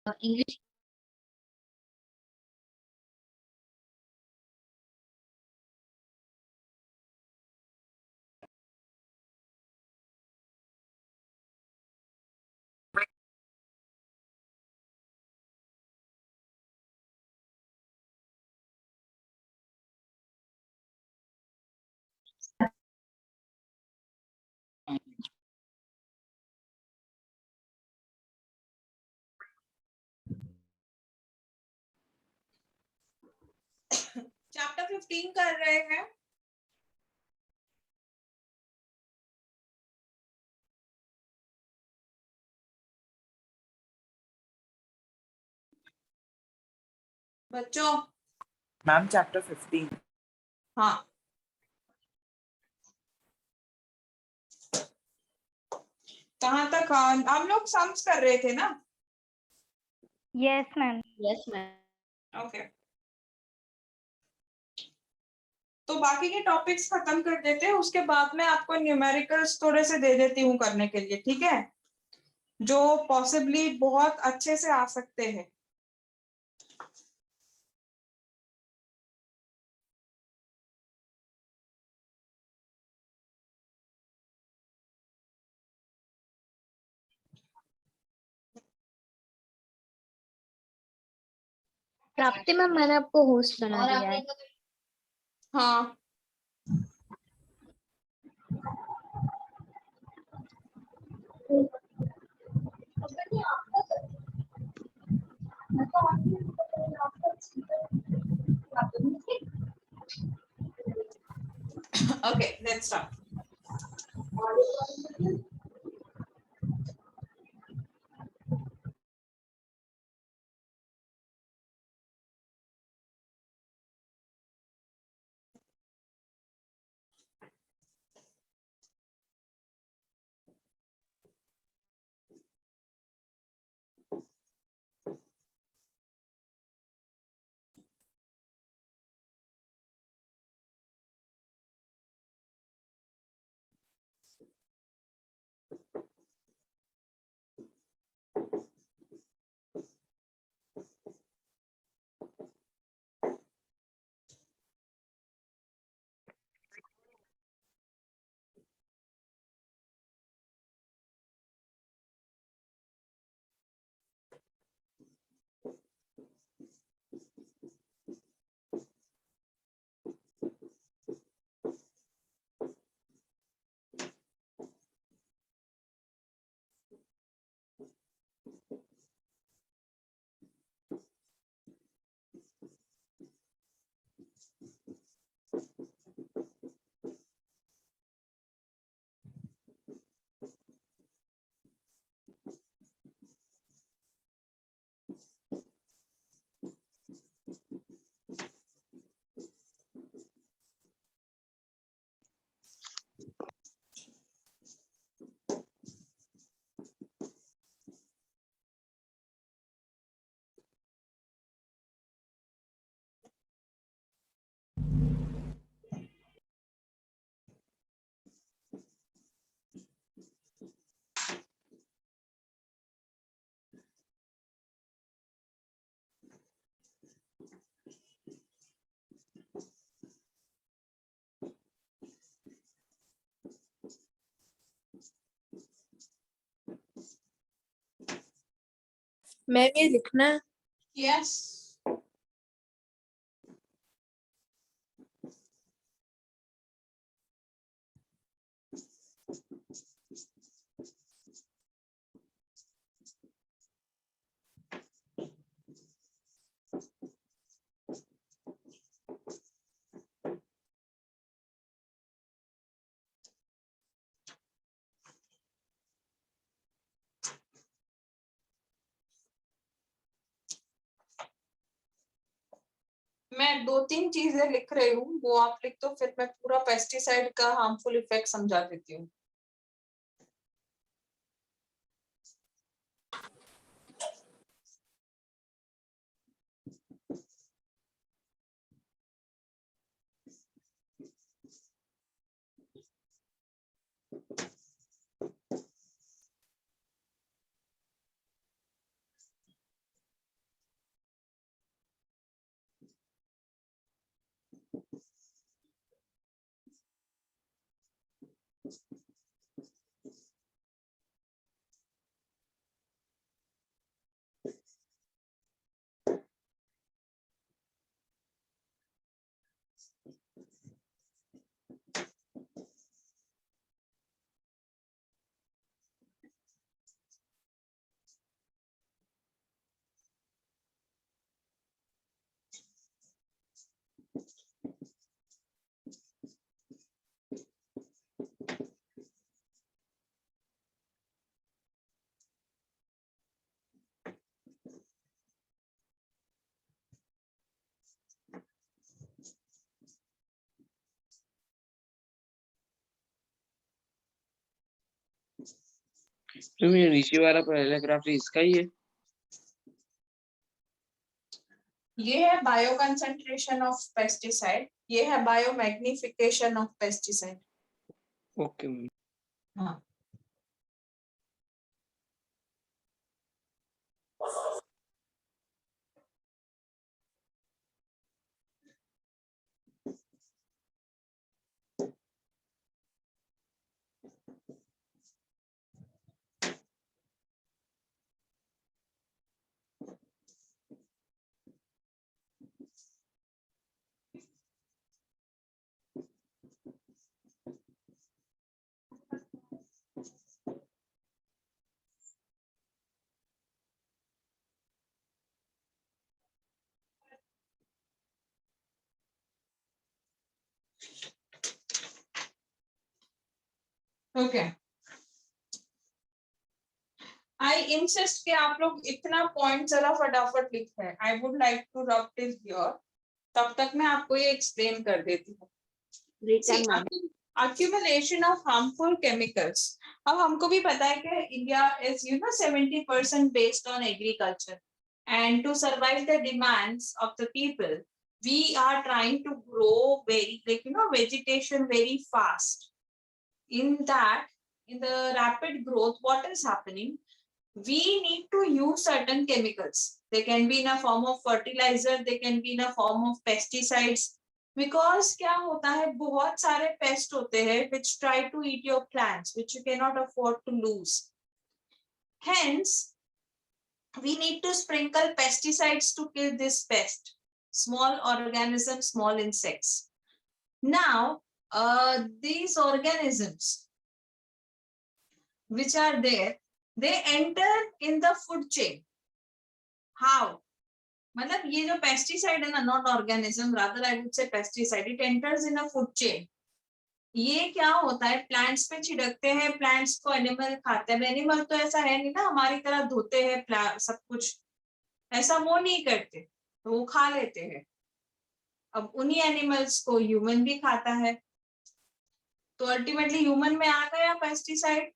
English chapter 15 कर रहे हैं। बच्चों मैम चैप्टर 15। हाँ, कहाँ तक हम लोग सम्स कर रहे थे ना? Yes ma'am. Yes ma'am. Okay, तो बाकी के टॉपिक्स खत्म कर देते हैं, उसके बाद में आपको न्यूमेरिकल्स थोड़े से दे देती हूँ करने के लिए, ठीक है? जो पॉसिबली बहुत अच्छे से आ सकते हैं। प्राप्ति मैम, मैंने आपको होस्ट बना दिया है। हाँ, ओके, लेट्स स्टार्ट। मैं ये लिखना है। यस, मैं 2-3 चीजें लिख रही हूँ, वो आप लिख दो, फिर मैं पूरा पेस्टिसाइड का हार्मफुल इफेक्ट समझा देती हूँ। मैम ये नीचे वाला पैराग्राफ इसका ही है। ये है बायो कंसंट्रेशन ऑफ पेस्टिसाइड, ये है bio magnification of pesticide. Okay ma'am. हाँ ओके। आई इंसिस्ट कि आप लोग इतना पॉइंट जरा फटाफट लिखते हैं। I would like to rub till here, तब तक मैं आपको ये एक्सप्लेन कर देती हूँ। Accumulation of harmful chemicals. अब हमको भी पता है कि India is 70% based on agriculture, and to survive the demands of the people, we are trying to grow very vegetation very fast. In the rapid growth, what is happening? We need to use certain chemicals. They can be in a form of fertilizer, they can be in a form of pesticides. Because क्या होता है, बहुत सारे paste होते हैं which try to eat your plants, which you cannot afford to lose. Hence, we need to sprinkle pesticides to kill this pest, small organisms, small insects. Now, these organisms which are there, they enter in the food chain. How? मतलब ये जो pesticide है ना, not organism, rather I would say pesticide, it enters in a food chain. ये क्या होता है, plants पे छिड़कते हैं, प्लांट्स को एनिमल खाते हैं. एनिमल तो ऐसा है नहीं ना हमारी तरह धोते हैं सब कुछ, ऐसा वो नहीं करते, तो वो खा लेते हैं. अब उन्हीं एनिमल्स को ह्यूमन भी खाता है, तो अल्टीमेटली ह्यूमन में आ गया पेस्टिसाइड.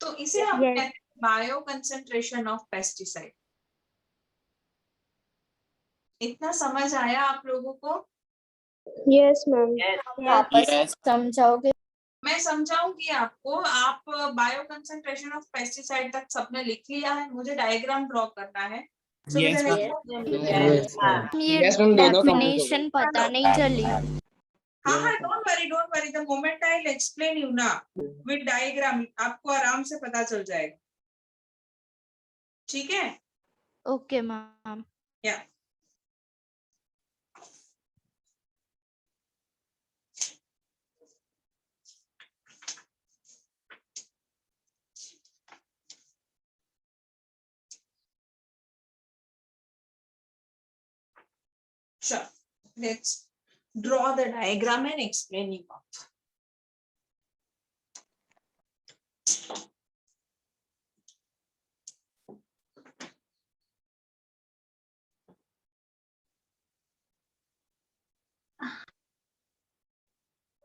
तो इसे हम कहते हैं बायो कंसंट्रेशन ऑफ पेस्टिसाइड. इतना समझ आया आप लोगों को? Yes ma'am. Yes. समझाओगे? मैं समझाऊंगी आपको. आप बायो कंसंट्रेशन ऑफ पेस्टिसाइड तक सबने लिख लिया है? मुझे डायग्राम ड्रॉ करना है. So Yes, with the ma'am. next- ये Yes, ma'am, दोनों डेफिनेशन पता नहीं चली. हाँ हाँ, don't worry the moment I will explain you ना विद डायग्राम, आपको आराम से पता चल जाएगा. ठीक है? Okay ma'am. या sure, let's draw the diagram and explain you up.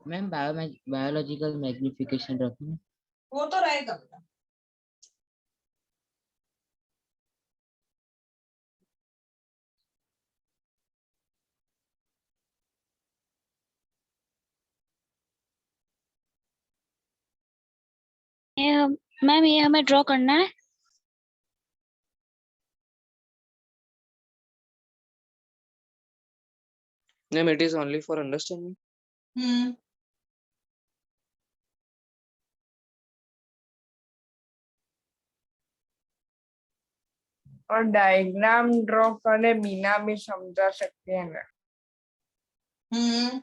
Ma'am biological magnification रखना. वो तो रहेगा बेटा. मैम ये हमें ड्रॉ करना है. Ma'am, it is only for understanding. और डायग्राम ड्रॉ करे बिना भी समझा सकते हैं ना। हम्म,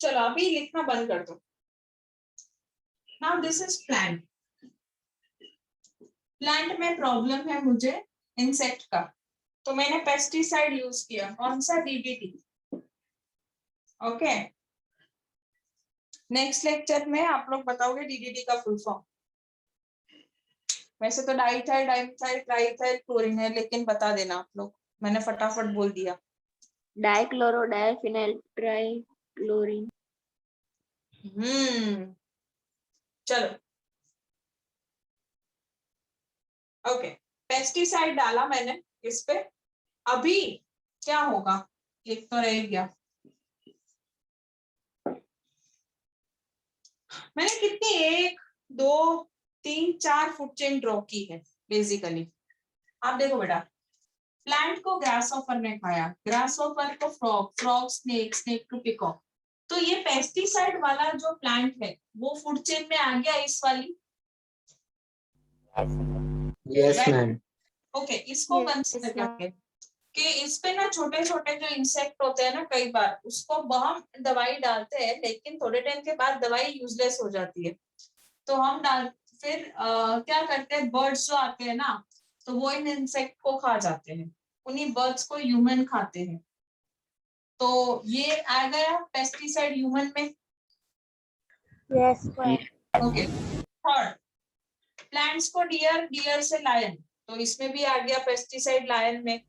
चलो अभी लिखना बंद कर दो। Now this is plant. Plant में प्रॉब्लम है मुझे इंसेक्ट का, तो मैंने पेस्टिसाइड यूज किया। कौन सा? डीडीटी। ओके, नेक्स्ट लेक्चर में आप लोग बताओगे डीडीटी का फुल फॉर्म। वैसे तो डाइथाइल डाइमिथाइल ट्राइथाइल क्लोरीन है, लेकिन बता देना आप लोग, मैंने फटाफट बोल दिया। Dichloro diphenyl trichlorine. चलो ओके, पेस्टिसाइड डाला मैंने इस पे। अभी क्या होगा? एक तो रह गया। मैंने कितनी 1 2 3 4 फुट चेन ड्रॉ की है बेसिकली। आप देखो बेटा, प्लांट को ग्रास ऑफर ने खाया, ग्रास ऑफर को frog, frog snake, snake to peacock. तो ये पेस्टिसाइड वाला जो प्लांट है वो फूड चेन में आ गया इस वाली। Yes ma'am. ओके, इसको Yes, कंसीडर ma'am. करके कि इस पे ना छोटे छोटे जो इंसेक्ट होते हैं ना, कई बार उसको हम दवाई डालते हैं, लेकिन थोड़े टाइम के बाद दवाई यूजलेस हो जाती है। तो हम फिर क्या करते हैं, बर्ड्स जो आते हैं ना, तो वो इन इंसेक्ट को खा जाते हैं। उन्हीं बर्ड्स को ह्यूमन खाते हैं। तो ये आ गया पेस्टिसाइड ह्यूमन में। Yes, ma'am. Okay, third, plants को डियर, डियर से लायन, तो इसमें भी आ गया पेस्टिसाइड लायन में।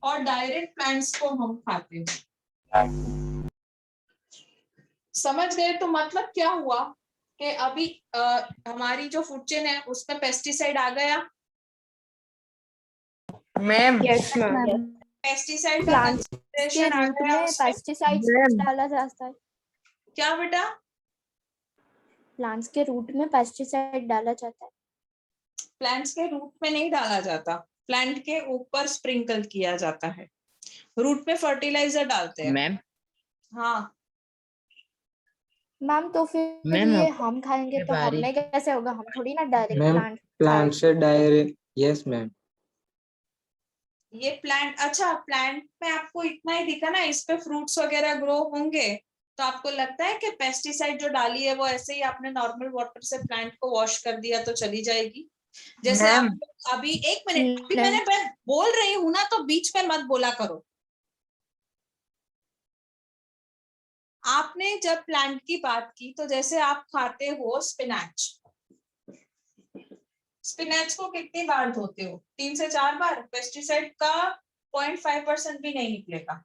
और डायरेक्ट प्लांट्स को हम खाते हैं। समझ गए? तो मतलब क्या हुआ कि अभी हमारी जो फूड चेन है उसमें पेस्टिसाइड आ गया। Ma'am Yes, ma'am. पेस्टिसाइड का प्लांट्स के कंसंट्रेशन आ रूट गया में उसमें। पेस्टिसाइड्स मैम डाला जाता है। क्या बेटा? प्लांट्स के रूट में पेस्टिसाइड डाला जाता है। प्लांट्स के रूट में नहीं डाला जाता, प्लांट के ऊपर स्प्रिंकल किया जाता है। रूट में फर्टिलाइजर डालते हैं। मैम हाँ मैम तो फिर मैम ये हम खाएंगे ये तो बारिश हमें कैसे होगा? हम थोड़ी ना डायरेक्ट मैम प्लांट प्लांट से डायरेक्ट। Yes ma'am. ये प्लांट, अच्छा प्लांट में आपको इतना ही दिखा ना, इस पे फ्रूट्स वगैरह ग्रो होंगे, तो आपको लगता है कि पेस्टिसाइड जो डाली है वो ऐसे ही आपने नॉर्मल वाटर से प्लांट को वॉश कर दिया तो चली जाएगी? जैसे मैम आप अभी, एक मिनट, अभी नहीं। मैं बोल रही हूं ना, तो बीच में मत बोला करो। आपने जब प्लांट की बात की, तो जैसे आप खाते हो स्पिनच, स्पिनच को कितनी बार धोते हो? 3 से 4 बार। पेस्टिसाइड का 0.5% भी नहीं निकलेगा।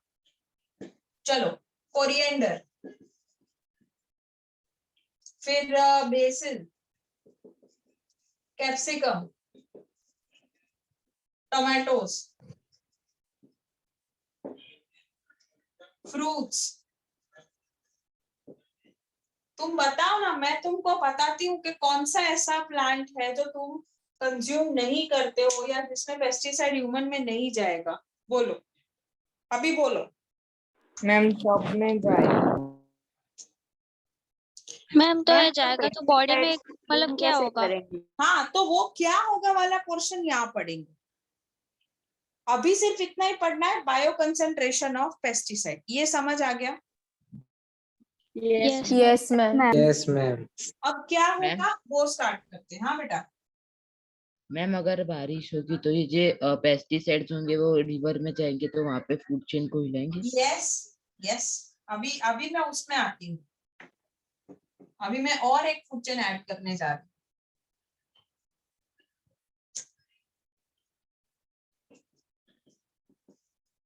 चलो, कोरिएंडर, फिर बेसिल, कैप्सिकम, टोमेटोज, फ्रूट्स। तुम बताओ ना, मैं तुमको बताती हूँ कि कौन सा ऐसा प्लांट है जो तुम कंज्यूम नहीं करते हो या जिसमें पेस्टिसाइड ह्यूमन में नहीं जाएगा। बोलो, अभी बोलो। मैम सब में जाएगा। मैम तो ये जाएगा तो बॉडी में मतलब क्या होगा? हाँ, तो वो क्या होगा वाला क्वेश्चन यहाँ पढ़ेंगे। अभी सिर्फ इतना ही पढ़ना है, बायो कंसंट्रेशन ऑफ पेस्टिसाइड। ये समझ आ गया? Yes. Yes, ma'am. Yes, ma'am. अब क्या मैम? होगा वो स्टार्ट करते हैं। हाँ बेटा। मैम अगर बारिश होगी तो ये जो पेस्टिसाइड्स होंगे वो रिवर में जाएंगे तो वहां पे फूड चेन को हिलाएंगे। यस यस, अभी अभी मैं उसमें आती हूँ। अभी मैं और एक फूड चेन ऐड करने जा रही हूँ।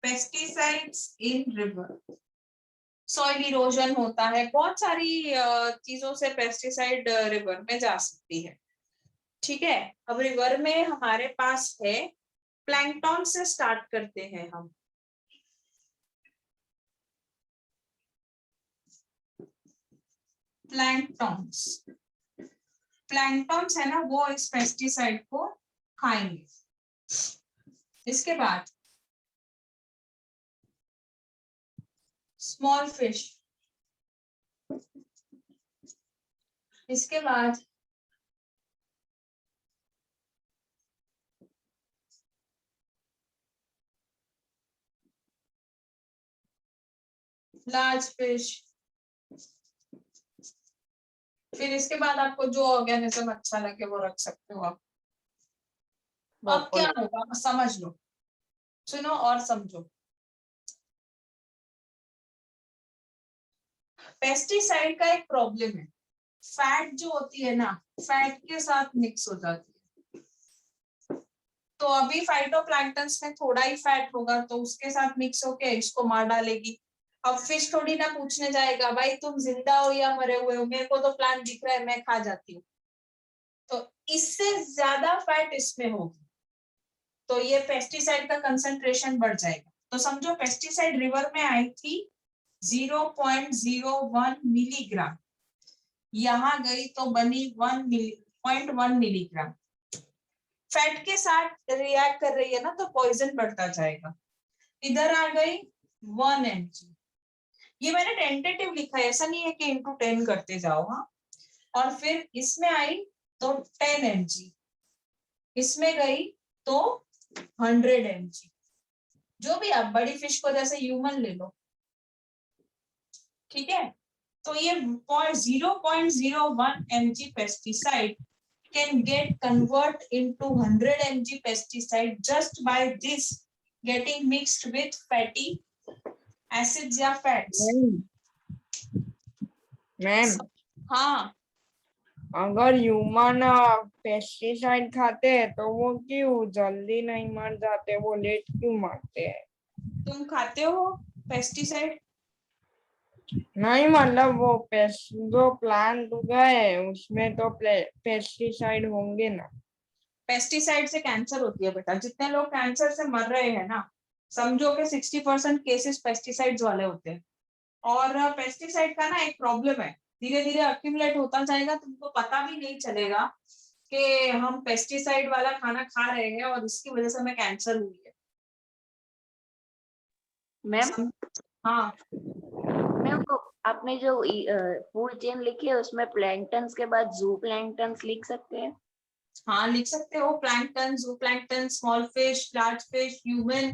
पेस्टिसाइड्स इन रिवर, सॉइल इरोजन होता है, बहुत सारी चीजों से पेस्टिसाइड रिवर में जा सकती है। ठीक है, अब रिवर में हमारे पास है, प्लैंकटन से स्टार्ट करते हैं हम। प्लैंकटन्स, प्लैंकटन्स है ना, वो इस पेस्टिसाइड को खाएंगे। इसके बाद स्मॉल फिश, इसके बाद लार्ज फिश, फिर इसके बाद आपको जो ऑर्गेनिज्म अच्छा लगे वो रख सकते हो आप। अब क्या होगा समझ लो, सुनो और समझो। पेस्टिसाइड का एक प्रॉब्लम है, फैट जो होती है ना, फैट के साथ मिक्स हो जाती है। तो अभी फाइटोप्लैंक्टन्स में थोड़ा ही फैट होगा तो उसके साथ मिक्स होके इसको मार डालेगी। अब फिश थोड़ी ना पूछने जाएगा भाई तुम जिंदा हो या मरे हुए हो, मेरे को तो प्लांट दिख रहा है मैं खा जाती हूँ। तो इससे ज्यादा फैट इसमें होगी तो ये पेस्टिसाइड का कंसंट्रेशन बढ़ जाएगा। तो समझो पेस्टिसाइड रिवर में आई थी 0.01 मिलीग्राम, यहां गई तो बनी 1.1 मिलीग्राम। फैट के साथ रिएक्ट कर रही है ना तो पॉइजन बढ़ता जाएगा। इधर आ गई 1 mg, ये मैंने टेंटेटिव लिखा है, ऐसा नहीं है कि इंटू 10 करते जाओ। हाँ, और फिर इसमें आई तो 10 mg, इसमें गई तो 100 mg। जो भी आप बड़ी फिश को जैसे ह्यूमन ले लो, ठीक है। तो ये 0.01 mg pesticide can get convert into 100 mg pesticide just by this getting mixed with fatty acids या fats। मैम हाँ, अगर ह्यूमन पेस्टिसाइड खाते हैं तो वो क्यों जल्दी नहीं मर जाते, वो लेट क्यों मरते हैं? तुम खाते हो पेस्टिसाइड? नहीं मतलब वो जो प्लांट उगाए उसमें तो पेस्टिसाइड होंगे ना। पेस्टिसाइड से कैंसर होती है बेटा, जितने लोग कैंसर से मर रहे हैं ना, समझो कि 60% केसेस पेस्टिसाइड्स वाले होते हैं। और पेस्टिसाइड का ना एक प्रॉब्लम है, धीरे धीरे अक्यूमुलेट होता जाएगा, तुमको पता भी नहीं चलेगा कि हम पेस्टिसाइड वाला खाना खा रहे हैं और इसकी वजह से हमें कैंसर हुई है। मैम हाँ मैम, वो आपने जो फूड चेन लिखी है उसमें प्लैंक्टन्स के बाद जू प्लैंक्टन्स लिख सकते हैं? हाँ लिख सकते हो, plankton, जूप्लैंक्टन, small fish, large fish, human.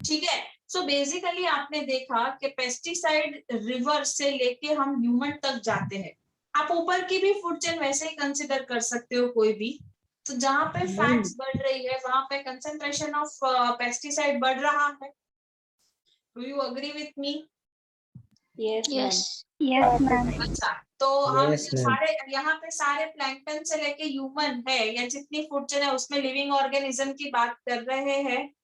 ठीक है, सो बेसिकली आपने देखा कि पेस्टिसाइड रिवर से लेके हम ह्यूमन तक जाते हैं। आप ऊपर की भी फूड चेन वैसे ही कंसिडर कर सकते हो कोई भी। तो जहां पे फैट्स बढ़ रही है वहां पे कंसंट्रेशन ऑफ पेस्टिसाइड बढ़ रहा है। Do you agree with me? Yes. Yes, ma'am. अच्छा, तो हम Yes, ma'am. सारे यहाँ पे सारे प्लैंक्टन से लेके ह्यूमन है या जितनी फूड चेन है उसमें लिविंग ऑर्गेनिज्म की बात कर रहे हैं।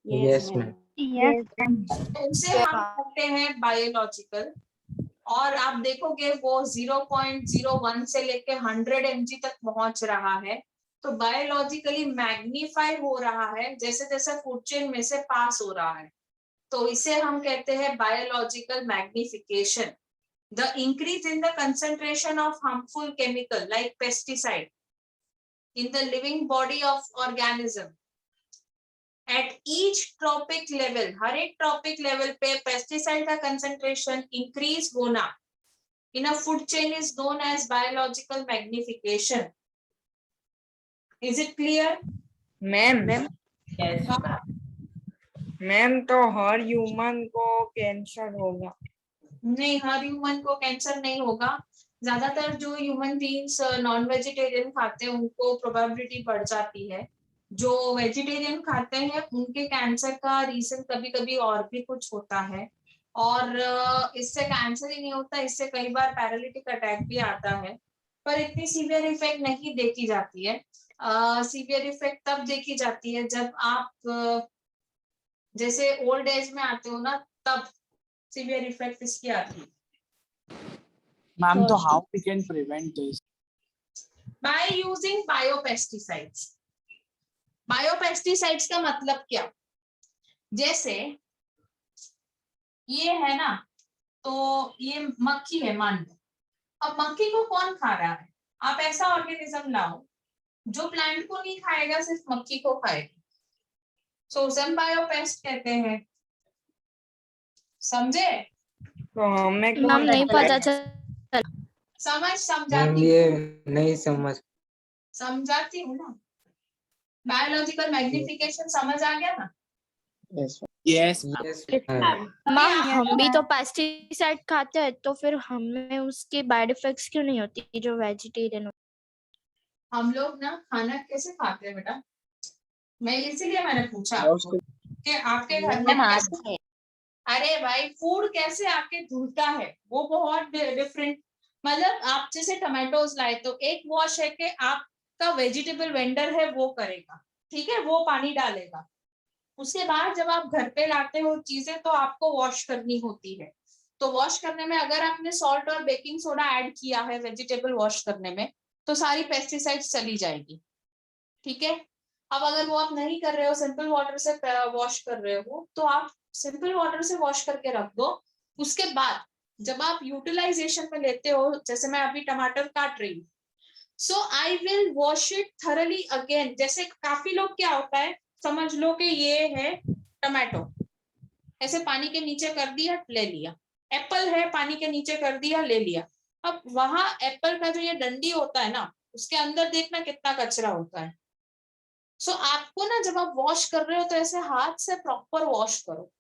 Yes, ma'am. Yes. तो उसे हम कहते हैं बायोलॉजिकल। और आप देखोगे वो 0.01 से लेके 100 mg तक पहुंच रहा है। तो बायोलॉजिकली मैग्नीफाई हो रहा है जैसे जैसे फूड चेन में से पास हो रहा है। तो इसे हम कहते हैं biological magnification. The increase in the concentration of harmful chemical like pesticide in the living body of organism at each trophic level, हर एक trophic level पे pesticide का concentration increase होना in a food chain is known as biological magnification. Is it clear? Ma'am Yes. Ma'am तो हर human को cancer होगा? नहीं, हर human को cancer नहीं होगा। ज्यादातर जो ह्यूमन बींग्स नॉन वेजिटेरियन खाते हैं उनको प्रोबेबिलिटी बढ़ जाती है। जो वेजिटेरियन खाते हैं उनके कैंसर का रीजन कभी कभी और भी कुछ होता है। और इससे कैंसर ही नहीं होता, इससे कई बार पैरालिटिक अटैक भी आता है, पर इतनी सीवियर इफेक्ट नहीं देखी जाती है। सीवियर इफेक्ट तब देखी जाती है जब आप जैसे ओल्ड एज में आते हो ना, तब सीवियर इफेक्ट इसकी आती है। Ma'am, so how we can prevent this? By using biopesticides. Biopesticides का मतलब क्या? जैसे ये है ना, तो ये मक्खी है मान लो। अब मक्खी को कौन खा रहा है? आप ऐसा ऑर्गेनिज्म लाओ जो प्लांट को नहीं खाएगा, सिर्फ मक्खी को खाएगा। सो उसे बायोपेस्ट कहते हैं। समझे? तो हमें मैम कौन नहीं पता बताएगा? चल। मैम समझाती ये नहीं समझाती हूँ ना। बायोलॉजिकल मैग्निफिकेशन समझ आ गया ना? Yes, यस मैम हम भी तो पेस्टिसाइड खाते हैं, तो फिर हमें उसके बैड इफेक्ट्स क्यों नहीं होती जो वेजिटेरियन होती? हम लोग ना खाना कैसे खाते हैं बेटा? मैं इसीलिए मैंने पूछा कि आपके घर में मैम हाथ कैसे। से अरे भाई, फूड कैसे आपके धुलता है वो बहुत डिफरेंट। मतलब आप जैसे टमाटोज लाए तो एक वॉश है कि आपका वेजिटेबल वेंडर है वो करेगा, ठीक है, वो पानी डालेगा। उसके बाद जब आप घर पे लाते हो चीजें तो आपको वॉश करनी होती है। तो वॉश करने में अगर आपने सॉल्ट और बेकिंग सोडा ऐड किया है वेजिटेबल वॉश करने में, तो सारी पेस्टिसाइड्स चली जाएगी। ठीक है। अब अगर वो आप नहीं कर रहे हो, सिंपल वाटर से वॉश कर रहे हो, तो आप सिंपल वाटर से वॉश करके रख दो। उसके बाद जब आप यूटिलाइजेशन में लेते हो, जैसे मैं अभी टमाटर काट रही हूँ, so I will wash it thoroughly again. जैसे काफी लोग क्या होता है, समझ लो कि ये है टमाटो, ऐसे पानी के नीचे कर दिया ले लिया। एप्पल है, पानी के नीचे कर दिया ले लिया। अब वहां एप्पल का जो ये डंडी होता है ना, उसके अंदर देखना कितना कचरा होता है। सो आपको ना जब आप वॉश कर रहे हो तो ऐसे हाथ से प्रॉपर वॉश करो,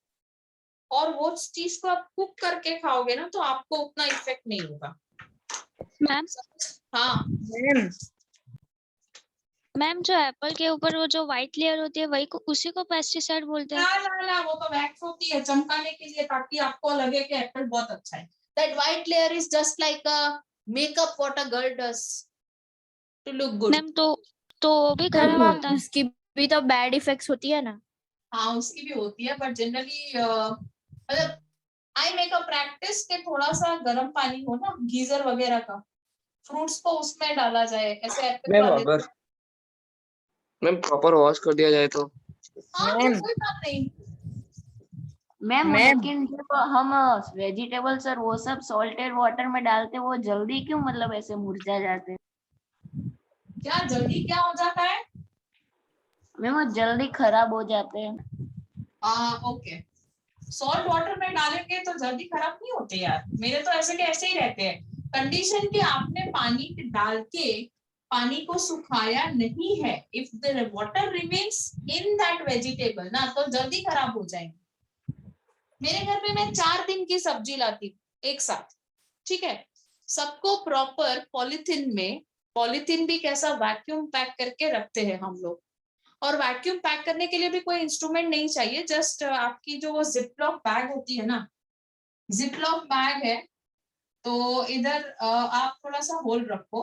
और वो चीज को आप कुक करके खाओगे ना तो आपको उतना इफेक्ट नहीं होगा। मैम हाँ मैम मैम जो एप्पल के ऊपर वो जो व्हाइट लेयर होती है वही को उसी को पेस्टिसाइड बोलते हैं? ना, वो तो वैक्स होती है चमकाने के लिए, ताकि आपको लगे कि एप्पल बहुत अच्छा है। That white layer is just like a makeup what a girl does to look good. Ma'am तो वो भी खराब होता है? उसकी भी तो बैड इफेक्ट्स होती है ना। हाँ उसकी भी होती है, बट जनरली मतलब आई मेक अ प्रैक्टिस के थोड़ा सा गर्म पानी हो ना, गीजर वगैरह का, फ्रूट्स को उसमें डाला जाए, ऐसे एप्पल मैम वाले। अगर मैम प्रॉपर वॉश कर दिया जाए तो? हाँ तो कोई बात नहीं। मैम मैम लेकिन जब हम वेजिटेबल्स और वो सब सॉल्टेड वाटर में डालते हैं, वो जल्दी क्यों मतलब ऐसे मुरझा जाते हैं? क्या जल्दी क्या हो जाता है? मैम वो जल्दी खराब हो जाते हैं। ओके, सॉल्ट वाटर में डालेंगे तो जल्दी खराब नहीं होते यार, मेरे तो ऐसे के ऐसे ही रहते हैं। कंडीशन कि आपने पानी डाल के पानी को सुखाया नहीं है, if the water remains in that vegetable ना, तो जल्दी खराब हो जाएंगे। मेरे घर में मैं 4 दिन की सब्जी लाती हूँ एक साथ, ठीक है, सबको प्रॉपर पॉलिथीन में, पॉलिथीन भी कैसा वैक्यूम पैक करके रखते हैं हम लोग। और वैक्यूम पैक करने के लिए भी कोई इंस्ट्रूमेंट नहीं चाहिए, जस्ट आपकी जो वो जिपलॉक बैग होती है ना, जिपलॉक बैग है तो इधर आप थोड़ा सा होल रखो,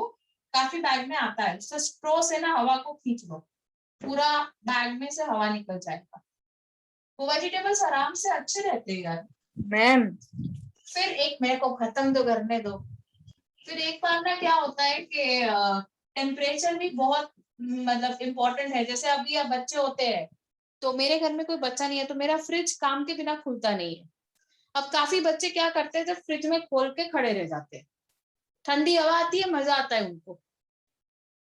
काफी बैग में आता है, तो स्ट्रो से ना हवा को खींच लो, पूरा बैग में से हवा निकल जाएगा, वो वेजिटेबल्स आराम से अच्छे रहते हैं यार। मैम फिर एक मेरे को खत्म तो करने दो। फिर एक बार ना क्या होता है कि टेम्परेचर भी बहुत मतलब इम्पोर्टेंट है। जैसे अभी अब बच्चे होते हैं, तो मेरे घर में कोई बच्चा नहीं है, तो मेरा फ्रिज काम के बिना खुलता नहीं है। अब काफी बच्चे क्या करते हैं, जब फ्रिज में खोल के खड़े रह जाते हैं, ठंडी हवा आती है, मजा आता है उनको।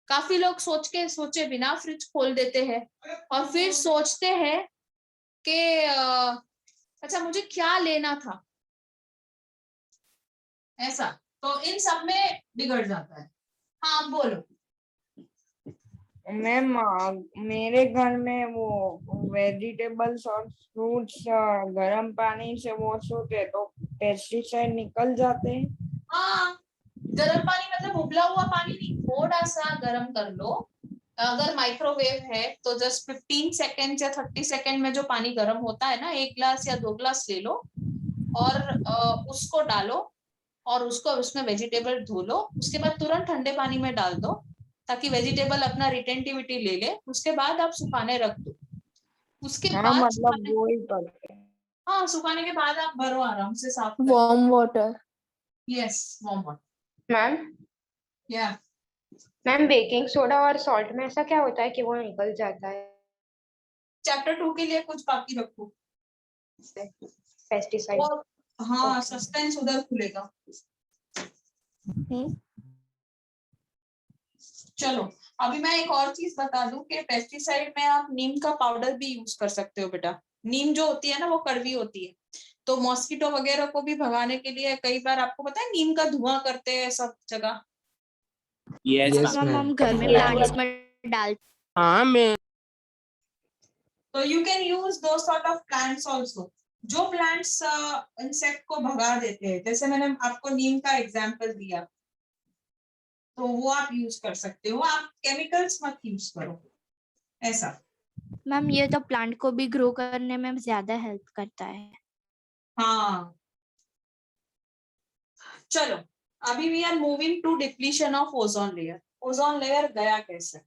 काफी लोग सोचे बिना फ्रिज खोल देते हैं, और फिर सोचते हैं कि अच्छा मुझे क्या लेना था, ऐसा, तो इन सब में बिगड़ जाता है। हाँ बोलो। मैम मेरे घर में वो वेजिटेबल्स और फ्रूट्स गर्म पानी से वॉश होते तो पेस्टिसाइड निकल जाते हैं। हाँ, गर्म पानी मतलब उबला हुआ पानी नहीं, थोड़ा सा गर्म कर लो। अगर माइक्रोवेव है तो जस्ट 15 सेकेंड या 30 सेकेंड में जो पानी गर्म होता है ना, 1 ग्लास या 2 ग्लास ले लो और उसको डालो और उसको उसमें वेजिटेबल धो लो। उसके बाद तुरंत ठंडे पानी में डाल दो ताकि वेजिटेबल अपना रिटेंटिविटी ले ले। उसके बाद आप सुखाने रख दो। उसके हाँ बाद मतलब वो ही करते हैं। हाँ, सुखाने के बाद आप भरो आराम से, साफ कर। Warm water. Yes, warm water. Ma'am या मैम बेकिंग सोडा और सॉल्ट में ऐसा क्या होता है कि वो निकल जाता है चैप्टर 2 के लिए कुछ बाकी रखो। पेस्टिसाइड? और हाँ, Okay. सस्पेंस उधर खुलेगा। चलो, अभी मैं एक और चीज बता दूं कि पेस्टिसाइड में आप नीम का पाउडर भी यूज कर सकते हो बेटा। नीम जो होती है ना वो कड़वी होती है, तो मॉस्किटो वगैरह को भी भगाने के लिए कई बार आपको पता है नीम का धुआं करते हैं सब जगह। Yes, Yes, ma'am. हम ma'am. घर में Yeah. प्लांट्स में डाल। हाँ मैं तो यू कैन यूज दो सॉर्ट ऑफ प्लांट्स ऑल्सो, जो प्लांट्स इंसेक्ट को भगा देते हैं। जैसे मैंने आपको नीम का एग्जाम्पल दिया, तो वो आप यूज कर सकते हो। आप केमिकल्स मत यूज करो ऐसा। मैम ये तो प्लांट को भी ग्रो करने में ज्यादा हेल्प करता है। हाँ, चलो अभी we are moving to depletion of ozone layer. Ozone layer गया कैसे?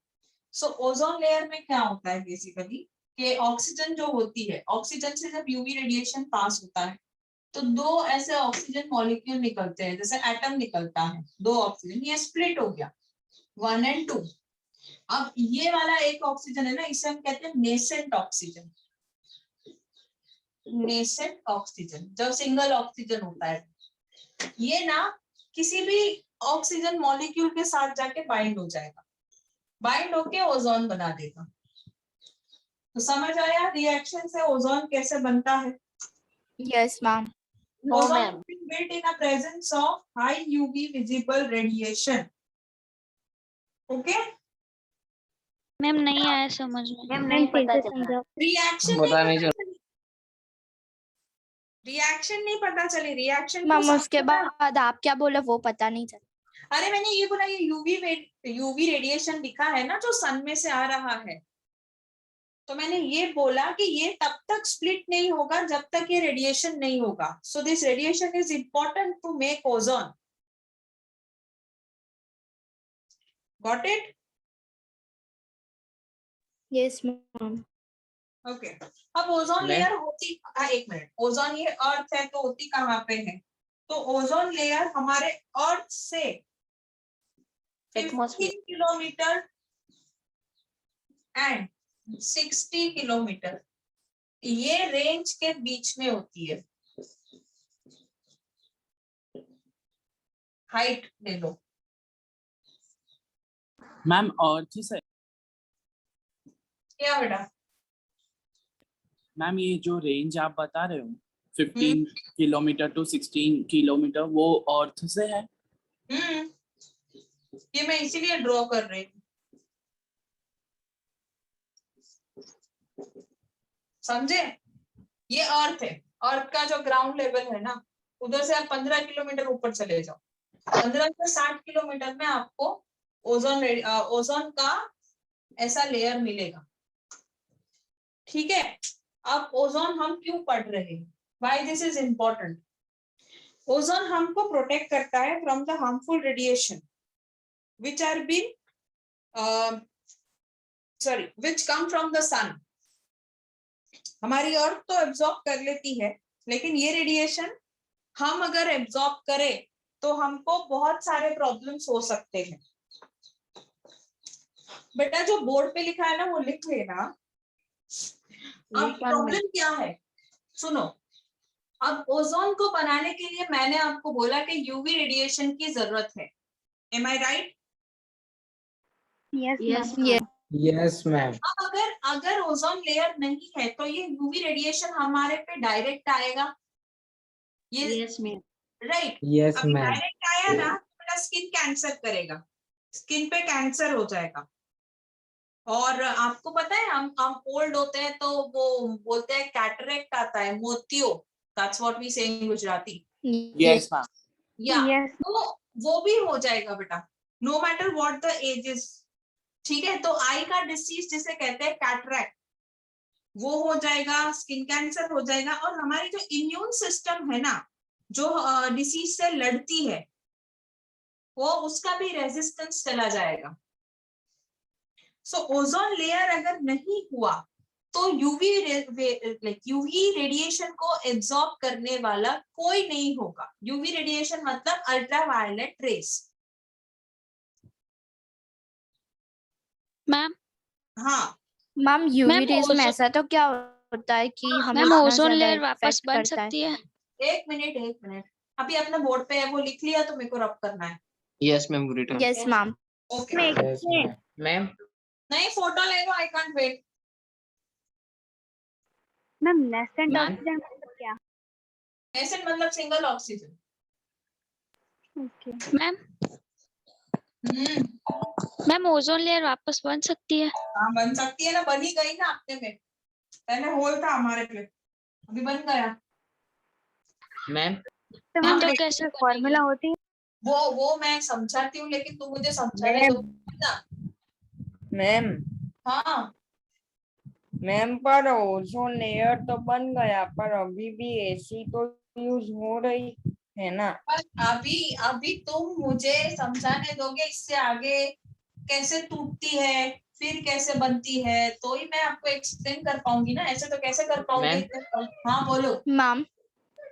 सो ओजोन लेयर में क्या होता है बेसिकली कि ऑक्सीजन जो होती है, ऑक्सीजन से जब यूवी रेडिएशन पास होता है तो दो ऐसे ऑक्सीजन मॉलिक्यूल निकलते हैं, जैसे एटम निकलता है, दो ऑक्सीजन, ये स्प्लिट हो गया 1 और 2। अब ये वाला एक ऑक्सीजन है ना, इसे हम कहते हैं नेसेंट ऑक्सीजन। नेसेंट ऑक्सीजन जब सिंगल ऑक्सीजन होता है, ये ना किसी भी ऑक्सीजन मॉलिक्यूल के साथ जाके बाइंड हो जाएगा, बाइंड होके ओजोन बना देगा। तो समझ आया रिएक्शन से ओजोन कैसे बनता है? Yes ma'am. No, Ozone ma'am. is being built in the presence of high UV visible radiation. Okay? Ma'am नहीं आया समझ में। मैम नहीं पता चला। रिएक्शन पता नहीं चला। रिएक्शन नहीं पता चली। रिएक्शन मैम उसके बाद आप क्या बोले वो पता नहीं चला। अरे मैंने ये बोला, ये यूवी रेडिएशन दिखा है ना जो सन में से आ रहा है, तो मैंने ये बोला कि ये तब तक स्प्लिट नहीं होगा जब तक ये रेडिएशन नहीं होगा। So this radiation is important to make ozone. Got it? Yes ma'am. Okay. अब ओजोन मैं- लेयर होती, एक मिनट, ओजोन ये अर्थ है तो होती कहाँ पे है? तो ओजोन लेयर हमारे अर्थ से 15 Atmosphere. किलोमीटर एंड 60 किलोमीटर, ये रेंज के बीच में होती है। हाइट ले लो। मैम अर्थ से क्या बेटा? मैम ये जो रेंज आप बता रहे हो 15 किलोमीटर टू 16 किलोमीटर वो अर्थ से है? ये मैं इसीलिए ड्रॉ कर रही हूँ, समझे? ये अर्थ है, अर्थ का जो ग्राउंड लेवल है ना, उधर से आप 15 किलोमीटर ऊपर चले जाओ, 15 से 60 किलोमीटर में आपको ओजोन का ऐसा लेयर मिलेगा। ठीक है? अब ओजोन हम क्यों पढ़ रहे हैं? Why this is important? Ozone हमको प्रोटेक्ट करता है from the harmful radiation which are been which come from the sun. हमारी अर्थ तो एब्जॉर्ब कर लेती है, लेकिन ये रेडिएशन हम अगर एब्जॉर्ब करें तो हमको बहुत सारे प्रॉब्लम्स हो सकते हैं। बेटा जो बोर्ड पे लिखा है ना वो लिख लेना। अब प्रॉब्लम क्या है सुनो। अब ओजोन को बनाने के लिए मैंने आपको बोला कि यूवी रेडिएशन की जरूरत है। एम आई right? Yes, Yes, ma'am. Yes, ma'am. अब अगर ओजोन लेयर नहीं है तो ये यूवी रेडिएशन हमारे पे डायरेक्ट आएगा। ये Yes, ma'am. राइट? Yes, अब ma'am. डायरेक्ट आया ना तो मेरा स्किन कैंसर करेगा, स्किन पे कैंसर हो जाएगा। और आपको पता है हम ओल्ड होते हैं तो वो बोलते हैं कैटरेक्ट आता है, मोतियो, that's what we say in Gujarati. Yes ma'am. या Yes. तो वो भी हो जाएगा बेटा, no matter what the age is. ठीक है, तो आई का डिसीज जिसे कहते हैं कैटरैक्ट, वो हो जाएगा, स्किन कैंसर हो जाएगा, और हमारी जो इम्यून सिस्टम है ना, जो डिसीज से लड़ती है, वो उसका भी रेजिस्टेंस चला जाएगा। सो ओजोन लेयर अगर नहीं हुआ तो यूवी रेडिएशन को एब्जॉर्ब करने वाला कोई नहीं होगा। यूवी रेडिएशन मतलब अल्ट्रावायलेट रेस। मैम हाँ मैम यूवी मैम रेज में ओजोन ऐसा तो क्या होता है कि हमें मैम इतना ओजोन ज्यादा लेयर वापस इफेक्ट बन करता है? सकती है? एक मिनट, अभी अपने बोर्ड पे है वो लिख लिया, तो मेरे को रब करना है। Yes ma'am, return. Yes ma'am. Okay, Yes, ma'am. Ma'am नहीं फोटो ले लो, I can't wait. Ma'am nascent ma'am oxygen मतलब क्या? नेसेंट मतलब single oxygen. Okay. Ma'am hmm, ma'am ozone layer वापस बन सकती है? हाँ बन सकती है ना, बनी गई ना अपने में, पहले होल था हमारे पे, अभी बन गया। मैम तो हाँ, मैम तो कोई कैसे फॉर्मूला होती है? वो मैं समझाती हूँ, लेकिन तुम मुझे समझाने दो ना। मैम हाँ मैम पर ओजोन लेयर तो बन गया, पर अभी भी एसी तो यूज हो रही है ना? पर अभी अभी तुम मुझे समझाने दोगे इससे आगे कैसे टूटती है, फिर कैसे बनती है, तो ही मैं आपको एक्सप्लेन कर पाऊंगी ना, ऐसे तो कैसे कर पाऊंगी? हाँ बोलो। मैम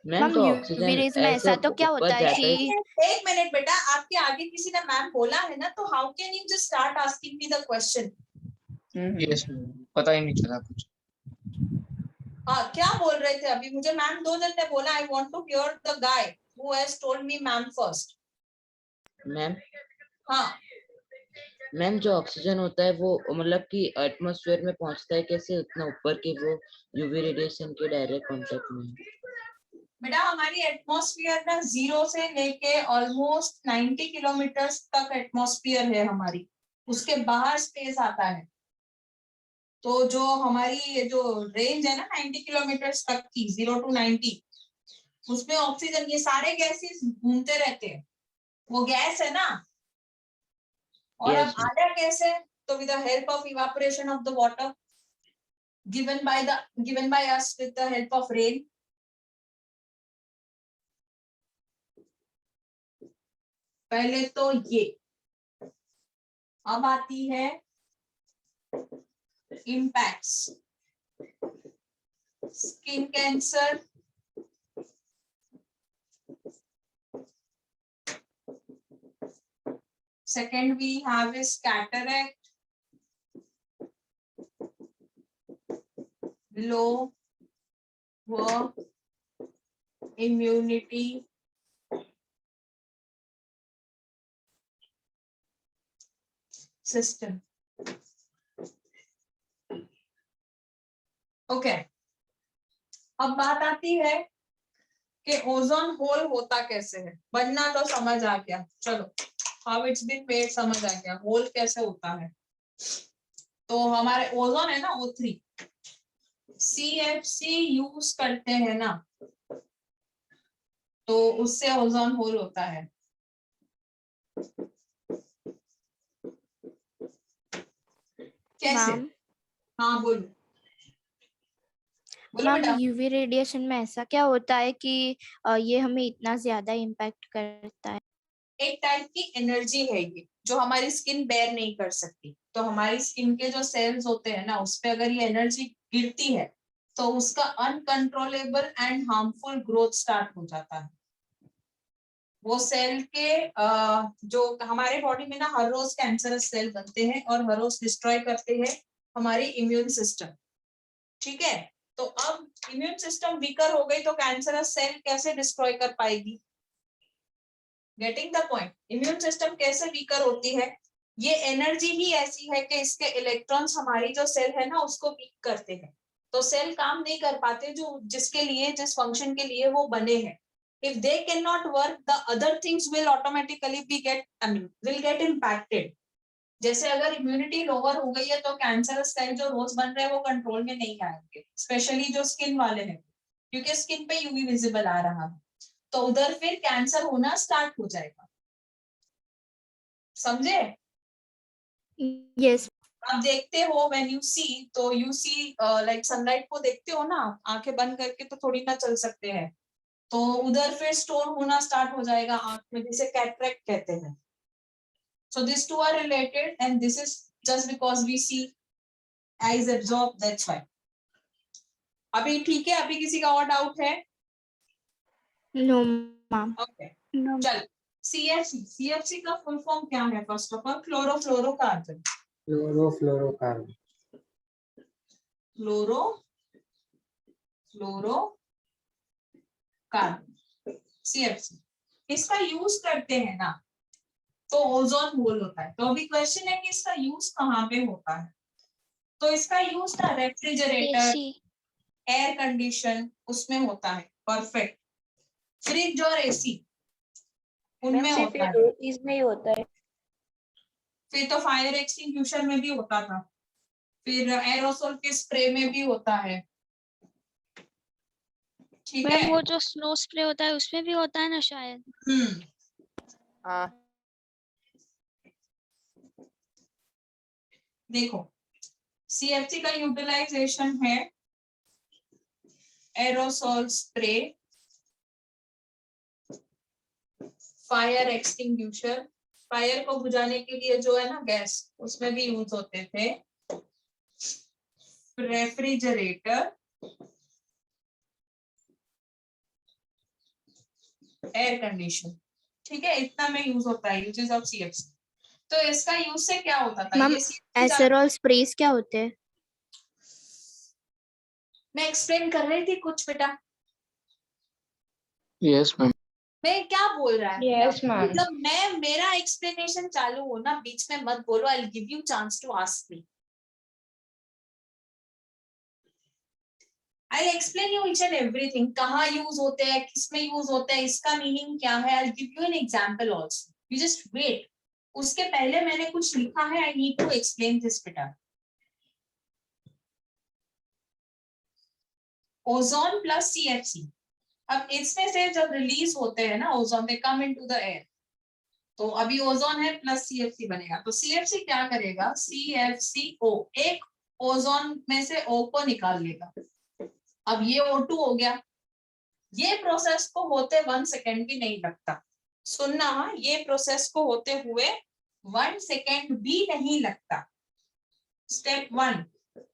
मैम तो यूवी ऑक्सीजन रेज में ऐसे ऐसा तो क्या होता ऊपर है जाता है। कि एक मिनट बेटा, आपके आगे किसी ने मैम बोला है ना, तो how can you just start asking me the question? Yes ma'am, पता ही नहीं चला कुछ। हाँ क्या बोल रहे थे अभी? मुझे मैम दो जन ने बोला, I want to hear the guy who has told me ma'am first. Ma'am हाँ मैम जो ऑक्सीजन होता है वो मतलब कि एटमॉस्फेयर में पहुंचता है कैसे उतना ऊपर कि वो यूवी रेडिएशन के डायरेक्ट कांटेक्ट में है? बेटा, हमारी एटमॉस्फेयर ना 0 से लेके ऑलमोस्ट 90 किलोमीटर तक एटमॉस्फेयर है हमारी, उसके बाहर स्पेस आता है। तो जो हमारी ये जो रेंज है ना 90 किलोमीटर तक की, 0 to 90, उसमें ऑक्सीजन, ये सारे गैसेस घूमते रहते हैं, वो गैस है ना। और Yes, अब ma'am. आया कैसे? तो with the help of evaporation of the water given by us with the help of rain. पहले तो ये, अब आती है impacts, skin cancer, second we have is cataract, low immunity, system. Okay, अब बात आती है कि ओजोन होल होता कैसे है। बनना तो समझ आ गया, चलो हाउ इट्स बीन मेड समझ आ गया, होल कैसे होता है। तो हमारे ओजोन है ना O3, CFC यूज करते हैं ना, तो उससे ओजोन होल होता है। कैसे? मैम हाँ बोलो बोलो मैम बेटा। यूवी रेडिएशन में ऐसा क्या होता है कि ये हमें इतना ज्यादा इम्पैक्ट करता है? एक टाइप की एनर्जी है ये, जो हमारी स्किन बेयर नहीं कर सकती। तो हमारी स्किन के जो सेल्स होते हैं ना, उस पे अगर ये एनर्जी गिरती है तो उसका uncontrollable and harmful growth start हो जाता है। वो सेल के जो हमारे बॉडी में ना हर रोज कैंसरस सेल बनते हैं और हर रोज डिस्ट्रॉय करते हैं हमारी इम्यून सिस्टम। ठीक है, तो अब इम्यून सिस्टम वीकर हो गई तो कैंसरस सेल कैसे डिस्ट्रॉय कर पाएगी? Getting the point? Immune system कैसे वीकर होती है? ये एनर्जी ही ऐसी है कि इसके इलेक्ट्रॉन्स हमारी जो सेल है ना उसको वीक करते हैं, तो सेल काम नहीं कर पाते जो जिसके लिए, जिस फंक्शन के लिए वो बने हैं। If they cannot work, the other things will automatically will get impacted. जैसे अगर इम्यूनिटी लोअर हो गई है तो कैंसरस सेल जो रोज बन रहे हैं वो कंट्रोल में नहीं आएंगे, स्पेशली जो स्किन वाले हैं, क्योंकि स्किन पे यूवी विजिबल आ रहा है। तो उधर फिर कैंसर होना स्टार्ट हो जाएगा, समझे? यस आप देखते हो व्हेन यू सी, तो यू सी लाइक सनलाइट को देखते हो ना, आंखें बंद करके तो थोड़ी ना चल सकते हैं, तो उधर फिर स्टोन होना स्टार्ट हो जाएगा आंख में, जिसे कैटरेक्ट कहते हैं. So these two are related, and this is just because we see eyes absorb, that's why. अभी ठीक है? अभी किसी का और डाउट है? No ma'am. ओके, चल. CFC, CFC का फुल फॉर्म क्या है? First of all chlorofluorocarbon. Chlorofluorocarbon. Chlorofluorocarbon, CFC. इसका यूज करते हैं ना, तो ओजोन होल होता है. तो अभी क्वेश्चन है कि इसका यूज कहाँ पे होता है? तो इसका यूज ना रेफ्रिजरेटर, एसी. एयर कंडीशन, उसमें होता है. परफेक्ट. फ्रिज और एसी उनमें मैम सिर्फ होता ये है. दो चीज में ही होता है. फिर तो फायर एक्सटिंग्विशर में भी होता था, फिर एरोसोल के स्प्रे में भी होता है. ठीक मैम है. वो जो स्नो स्प्रे होता है उसमें भी होता है ना शायद. हाँ. देखो, CFC का यूटिलाइजेशन है aerosol spray, fire extinguisher, fire को बुझाने के लिए जो है ना गैस, उसमें भी यूज होते थे. Refrigerator, air condition. ठीक है, इतना में यूज होता है यूजेस ऑफ CFC. तो इसका यूज से क्या होता था? मैम ये CFC एसेरॉल स्प्रेस क्या होते हैं? मैं एक्सप्लेन कर रही थी कुछ बेटा. Yes ma'am. मैं क्या बोल रहा है? Yes, ma'am. जब मैं मेरा एक्सप्लेनेशन चालू हो ना, बीच में मत बोलो. I will give you chance to ask me. I explain you each and everything. कहाँ यूज होते हैं, किस में यूज होते हैं, इसका मीनिंग क्या है. I give you an example also. You just wait. उसके पहले मैंने कुछ लिखा है. I need to explain this बेटा. Ozone plus CFC. अब इसमें से जब रिलीज होते हैं ना ozone, they come into the air. तो अभी ओजोन है प्लस CFC बनेगा. तो CFC क्या करेगा? CFCO, एक ओजोन में से O को निकाल लेगा. अब ये O2 हो गया. ये प्रोसेस को होते 1 सेकेंड भी नहीं लगता. सुनना, ये प्रोसेस को होते हुए 1 सेकेंड भी नहीं लगता. स्टेप 1.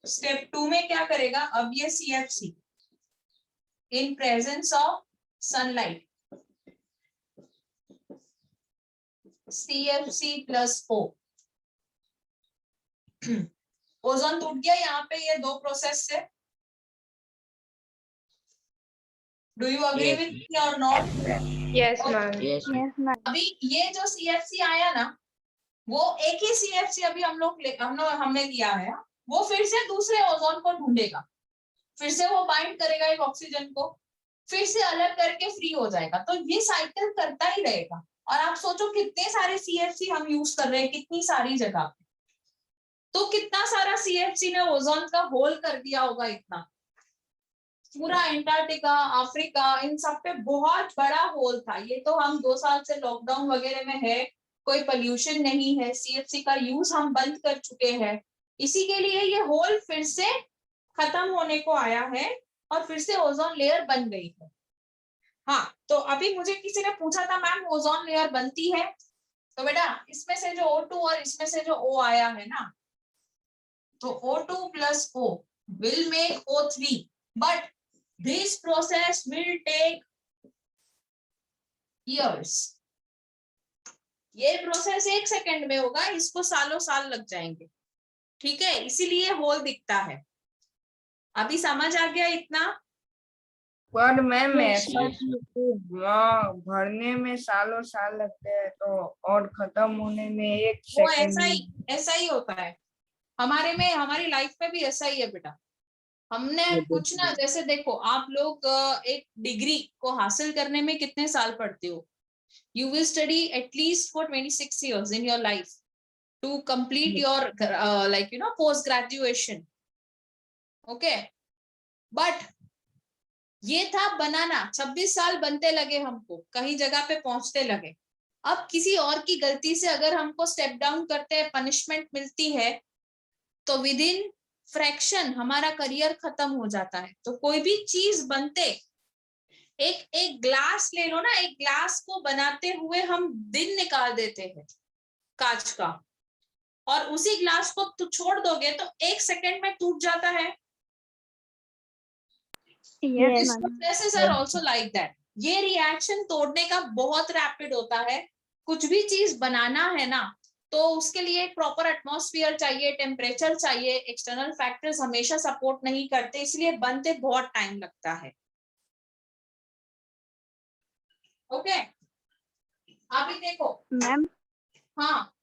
स्टेप 2 में क्या करेगा? अब ये CFC in presence of sunlight, CFC plus O. Ozone टूट गया यहाँ पे ये दो प्रोसेस से. Do you agree Yes. With me और not? Yes, ma'am. Yes, ma'am. अभी ये जो CFC आया ना, वो एक ही CFC अभी हमने लिया है. वो फिर से दूसरे ओजोन को ढूंढेगा, फिर से वो बाइंड करेगा एक ऑक्सीजन को, फिर से अलग करके फ्री हो जाएगा. तो ये साइकिल करता ही रहेगा. और आप सोचो कितने सारे CFC हम यूज कर रहे हैं, कितनी सारी जगह पे. तो कितना सारा CFC ने ओजोन का होल कर दिया होगा. इतना पूरा अंटार्कटिका, अफ्रीका, इन सब पे बहुत बड़ा होल था. ये तो हम 2 साल से लॉकडाउन वगैरह में है, कोई पोल्यूशन नहीं है, CFC का यूज हम बंद कर चुके हैं. इसी के लिए ये होल फिर से खत्म होने को आया है और फिर से ओजोन लेयर बन गई है. हाँ, तो अभी मुझे किसी ने पूछा था मैम ओजोन लेयर बनती है? तो बेटा इसमें से जो O2 और इसमें से जो O आया है ना, तो O2 plus O will make O3, but this process will take years. ये प्रोसेस 1 सेकेंड में होगा, इसको सालों साल लग जाएंगे. ठीक है, इसीलिए होल दिखता है. अभी समझ आ गया इतना? पर मैम Yes, ऐसा तो भरने में सालों साल लगते हैं, तो और खत्म होने में 1 वो सेकंड. ऐसा ही होता है. हमारी लाइफ में भी ऐसा ही है बेटा. हमने कुछ ना, जैसे देखो आप लोग एक डिग्री को हासिल करने में कितने साल पढ़ते हो? You will study at least for 26 years in your life to complete your post graduation. Okay, but ये था बनाना, 26 साल बनते लगे हमको, कहीं जगह पे पहुंचते लगे। अब किसी और की गलती से अगर हमको स्टेप डाउन करते हैं, पनिशमेंट मिलती है, तो विद इन फ्रैक्शन हमारा करियर खत्म हो जाता है। तो कोई भी चीज बनते, एक ग्लास ले लो ना, एक ग्लास को बनाते हुए हम दिन निकाल देते हैं कांच का, और उसी ग्लास को तो छोड़ दोगे तो 1 सेकंड में टूट जाता है। Yes ma'am. Processes are also like that. ये रिएक्शन तोड़ने का बहुत रैपिड होता है। कुछ भी चीज बनाना है ना, तो उसके लिए एक प्रॉपर एटमॉस्फेयर चाहिए, टेम्परेचर चाहिए, एक्सटर्नल फैक्टर्स हमेशा सपोर्ट नहीं करते, इसलिए बनते बहुत टाइम लगता है। ओके, अभी देखो मैम हाँ,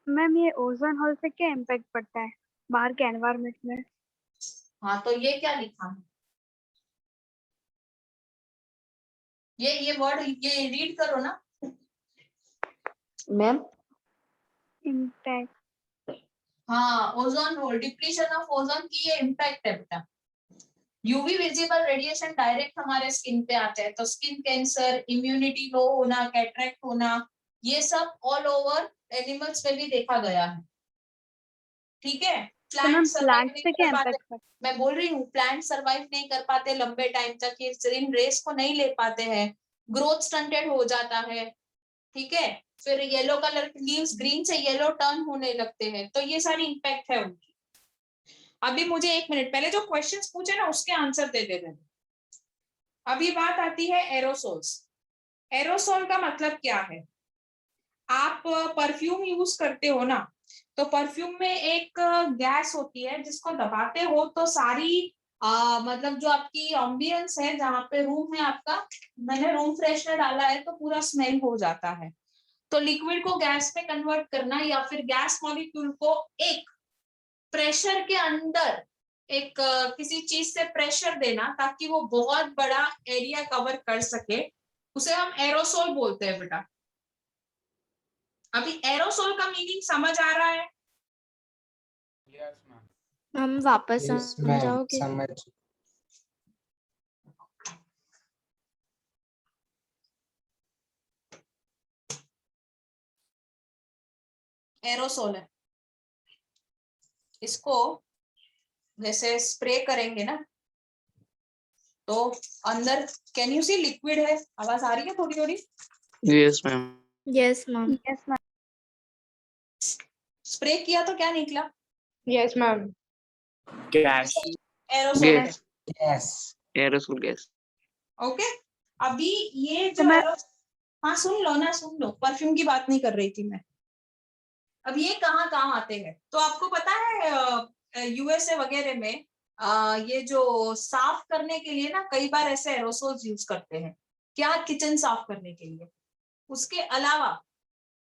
मैम ये ओजोन होल से क्या इम्पैक्ट पड़ता है बाहर के एनवायरनमेंट में? हाँ तो ये क्या लिखा है, ये वर्ड ये रीड करो ना मैम इम्पैक्ट। हाँ, ozone hole, depletion of ozone की ये इम्पैक्ट है बेटा। यूवी विजिबल रेडिएशन डायरेक्ट हमारे स्किन पे आते हैं, तो स्किन कैंसर, इम्यूनिटी लो होना, कैटरेक्ट होना, ये सब ऑल ओवर एनिमल्स में भी देखा गया है। ठीक है, तो मैम प्लांट सर्वाइव प्लांट नहीं से क्या कर पाते। इम्पैक्ट पड़ता मैं बोल रही हूँ प्लांट सर्वाइव नहीं कर पाते लंबे टाइम तक, ये इन रेस को नहीं ले पाते हैं, ग्रोथ स्टंटेड हो जाता है। ठीक है, फिर येलो कलर लीव्स ग्रीन से येलो टर्न होने लगते हैं, तो ये सारी इम्पैक्ट है उनकी। अभी मुझे 1 मिनट पहले जो क्वेश्चंस पूछे ना उसके आंसर दे देते। अभी बात आती है एरोसोल्स। एरोसोल का मतलब क्या है? आप परफ्यूम यूज करते हो ना, तो परफ्यूम में एक गैस होती है जिसको दबाते हो तो सारी मतलब जो आपकी एम्बियंस है, जहाँ पे रूम है आपका, मैंने रूम फ्रेशनर डाला है तो पूरा स्मेल हो जाता है। तो लिक्विड को गैस में कन्वर्ट करना या फिर गैस मॉलिक्यूल को एक प्रेशर के अंदर एक किसी चीज से प्रेशर देना ताकि वो बहुत बड़ा एरिया कवर कर सके, उसे हम एरोसोल बोलते हैं बेटा। अभी एरोसोल का मीनिंग समझ आ रहा है? Yes ma'am. हम वापस यस मैम, समझाओगे? समझ। एरोसोल है, इसको जैसे स्प्रे करेंगे ना तो अंदर, कैन यू सी लिक्विड है, आवाज आ रही है थोड़ी थोड़ी? Yes ma'am. Yes ma'am. Yes ma'am. Spray किया तो क्या निकला? Yes ma'am. गैस। एरोसोल है। Gas, yes. Aerosol gas. Okay, अभी ये जो तो मैं हाँ सुन लो ना, सुन लो, परफ्यूम की बात नहीं कर रही थी मैं। अब ये कहाँ कहाँ आते हैं तो आपको पता है, यूएसए वगैरह में ये जो साफ करने के लिए ना कई बार ऐसे एरोसोल्स यूज करते हैं। क्या? किचन साफ करने के लिए। उसके अलावा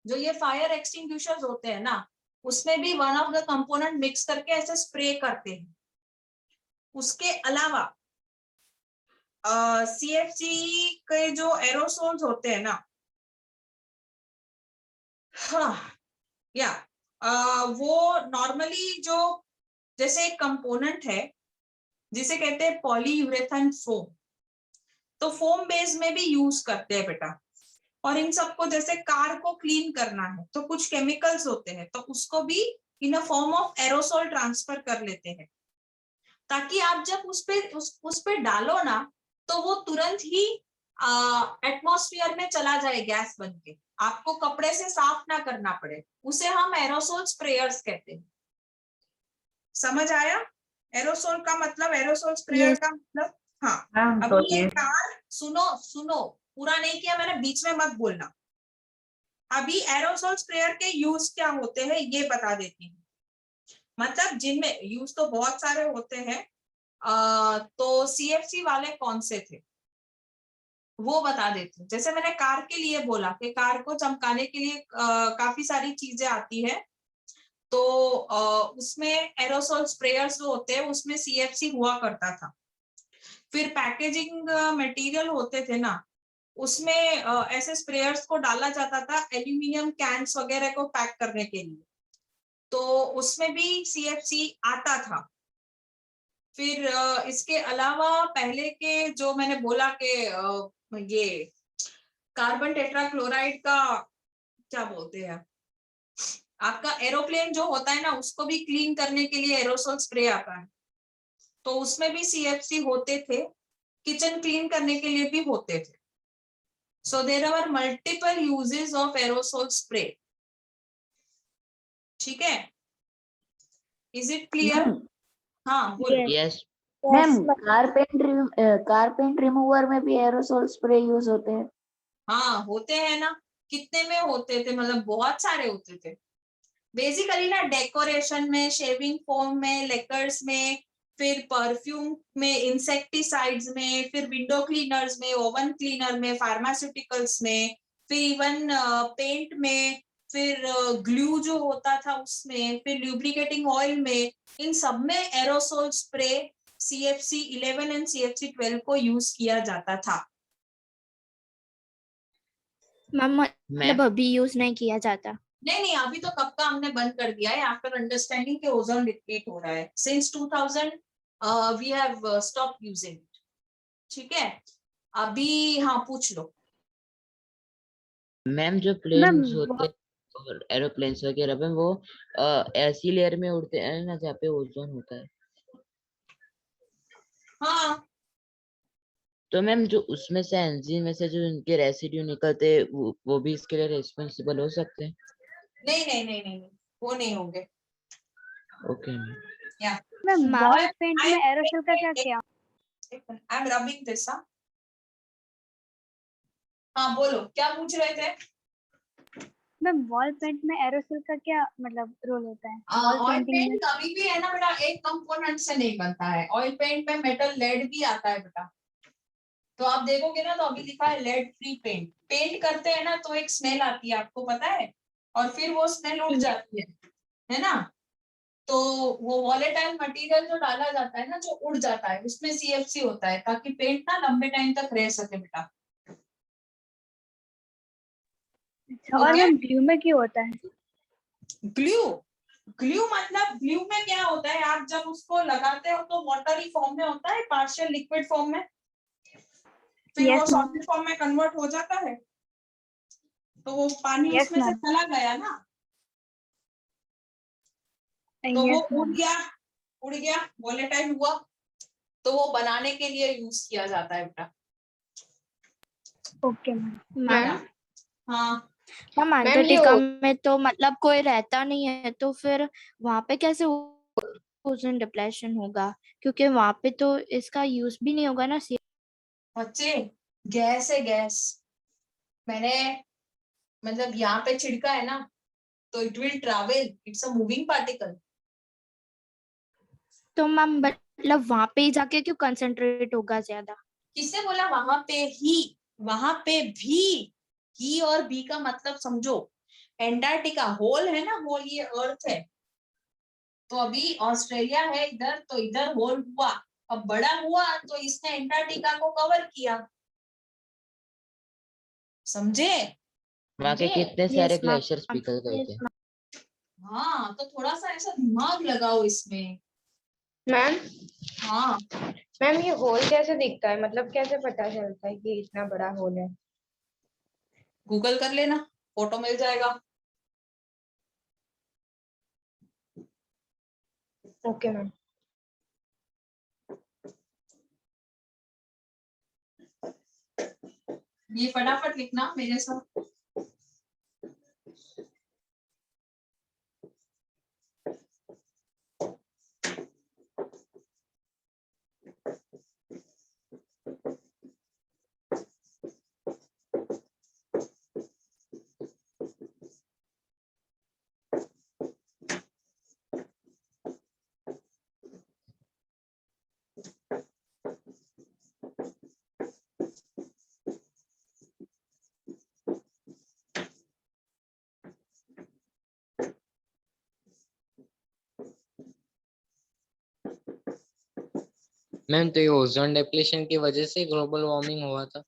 जो ये फायर एक्सटिंग्विशर्स होते हैं ना, उसमें भी one of the component mix करके ऐसे स्प्रे करते हैं। उसके अलावा सीएफसी के जो एरोसोल्स होते हैं ना, हाँ या वो नॉर्मली जो जैसे एक कंपोनेंट है जिसे कहते हैं पॉलीयूरेथान फोम, तो फोम बेस में भी यूज करते हैं बेटा। और इन सबको जैसे कार को क्लीन करना है तो कुछ केमिकल्स होते हैं, तो उसको भी in a form of aerosol transfer कर लेते हैं, ताकि आप जब उस पे डालो ना तो वो तुरंत ही एटमॉस्फेयर में चला जाए गैस बन के, आपको कपड़े से साफ ना करना पड़े। उसे हम एरोसोल स्प्रेयर्स कहते हैं। समझ आया? एरोसोल का मतलब, एरोसोल स्प्रेयर का मतलब। हाँ, अब ये कार, सुनो सुनो, पूरा नहीं किया मैंने, बीच में मत बोलना। अभी एरोसोल स्प्रेयर के यूज क्या होते हैं ये बता देती हूँ। मतलब जिनमें यूज तो बहुत सारे होते हैं, तो सीएफसी वाले कौन से थे वो बता देती हूँ। जैसे मैंने कार के लिए बोला कि कार को चमकाने के लिए काफी सारी चीजें आती है, तो उसमें एरोसोल स्प्रेयर्स जो होते हैं उसमें सीएफसी हुआ करता था। फिर पैकेजिंग मटेरियल होते थे ना, उसमें ऐसे स्प्रेयर्स को डाला जाता था एल्यूमिनियम कैंस वगैरह को पैक करने के लिए, तो उसमें भी सीएफसी आता था। फिर इसके अलावा पहले के जो मैंने बोला कि ये कार्बन टेट्राक्लोराइड का क्या बोलते हैं, आपका एरोप्लेन जो होता है ना, उसको भी क्लीन करने के लिए एरोसोल स्प्रे आता है, तो उसमें भी CFC होते थे, किचन क्लीन करने के लिए भी होते थे. So there are multiple uses of aerosol spray. ठीक है, is it clear? हाँ बोलो. यस मैम कारपेंट रिमूवर में भी एरोसोल स्प्रे यूज होते हैं. हाँ होते हैं ना, कितने में होते थे, मतलब बहुत सारे होते थे. बेसिकली ना डेकोरेशन में, शेविंग फोम में, लेकर्स में, फिर परफ्यूम में, इंसेक्टिसाइड्स में, फिर विंडो क्लीनर्स में, ओवन क्लीनर में, फार्मास्यूटिकल्स में, फिर इवन पेंट में, फिर ग्लू जो होता था उसमें, फिर ल्यूब्रिकेटिंग ऑयल में, इन सब में aerosol spray CFC 11 and CFC 12 को यूज किया जाता था. मैम मतलब अभी यूज नहीं किया जाता. नहीं, अभी तो कब का हमने बंद कर दिया है, आफ्टर अंडरस्टैंडिंग के ओजोन डिप्लीट हो रहा है. Since 2000 we have stop using it. ठीक है, अभी हाँ पूछ लो. मैम जो प्लेन्स होते हैं और एरोप्लेन्स वगैरह में वो ऐसी लेयर में उड़ते हैं ना जहाँ पे ओजोन होता है. हाँ तो मैम जो उसमें से एंजाइम में से जो इनके रेसिड्यू निकलते हैं वो भी इसके लिए रिस्पॉन्सिबल हो सकते हैं. नहीं, वो नहीं होंगे. Okay ma'am. Ma'am Why- wall paint में एरोसोल का क्या किया? I am rubbing this. हाँ बोलो, क्या पूछ रहे थे? मैम वॉल पेंट में एरोसोल का क्या मतलब रोल होता है? ऑयल पेंट कभी भी है ना बेटा, एक कंपोनेंट से नहीं बनता है. ऑयल पेंट में मेटल लेड भी आता है बेटा. तो आप देखोगे ना, तो अभी लिखा है लेड फ्री पेंट. पेंट करते हैं ना तो एक स्मेल आती है, आपको पता है, और फिर वो स्मेल उड़ जाती है ना. तो वो वॉलेटाइल मटेरियल जो डाला जाता है ना, जो उड़ जाता है, उसमें CFC होता है, ताकि पेंट ना लंबे टाइम तक रह सके बेटा. और मैम ग्लू में क्यों होता है? ग्लू मतलब ग्लू में क्या होता है, आप जब उसको लगाते हो तो वाटरी फॉर्म में होता है, पार्शियल लिक्विड फॉर्म में, फिर वो सॉलिड फॉर्म में कन्वर्ट हो जाता है. तो वो पानी उसमें से चला गया ना, तो वो उड़ गया, वॉलेटाइल हुआ, तो वो बनाने के लिए यूज किया जाता है बेटा. Okay ma'am. हाँ मैम अंटार्कटिका में तो मतलब कोई रहता नहीं है, तो फिर वहां पे कैसे ओजोन डिप्लेशन होगा, क्योंकि वहां पे तो इसका यूज भी नहीं होगा ना. बच्चे, गैस है गैस. मैंने मतलब यहाँ पे छिड़का है ना, तो it will travel, it's a moving particle. तो मैम मतलब वहां पे ही जाके क्यों कंसंट्रेट होगा ज्यादा? किसने बोला वहां पे ही? वहां पे भी, ही और बी का मतलब समझो. एंटार्क्टिका होल है ना, होल ये अर्थ है, तो अभी ऑस्ट्रेलिया है इधर, तो इधर होल हुआ, अब बड़ा हुआ तो इसने एंटार्क्टिका को कवर किया. समझे? वहाँ के कितने सारे ग्लेशियर्स पिघल गए थे. हाँ, तो थोड़ा सा ऐसा दिमाग लगाओ इसमें. मैम हाँ मैम ये होल कैसे दिखता है, मतलब कैसे पता चलता है कि इतना बड़ा होल है? गूगल कर लेना, फोटो मिल जाएगा. Okay ma'am. ये फटाफट लिखना मेरे साथ. मैम तो ये ओजोन डिप्लेशन की वजह से ग्लोबल वार्मिंग हुआ था.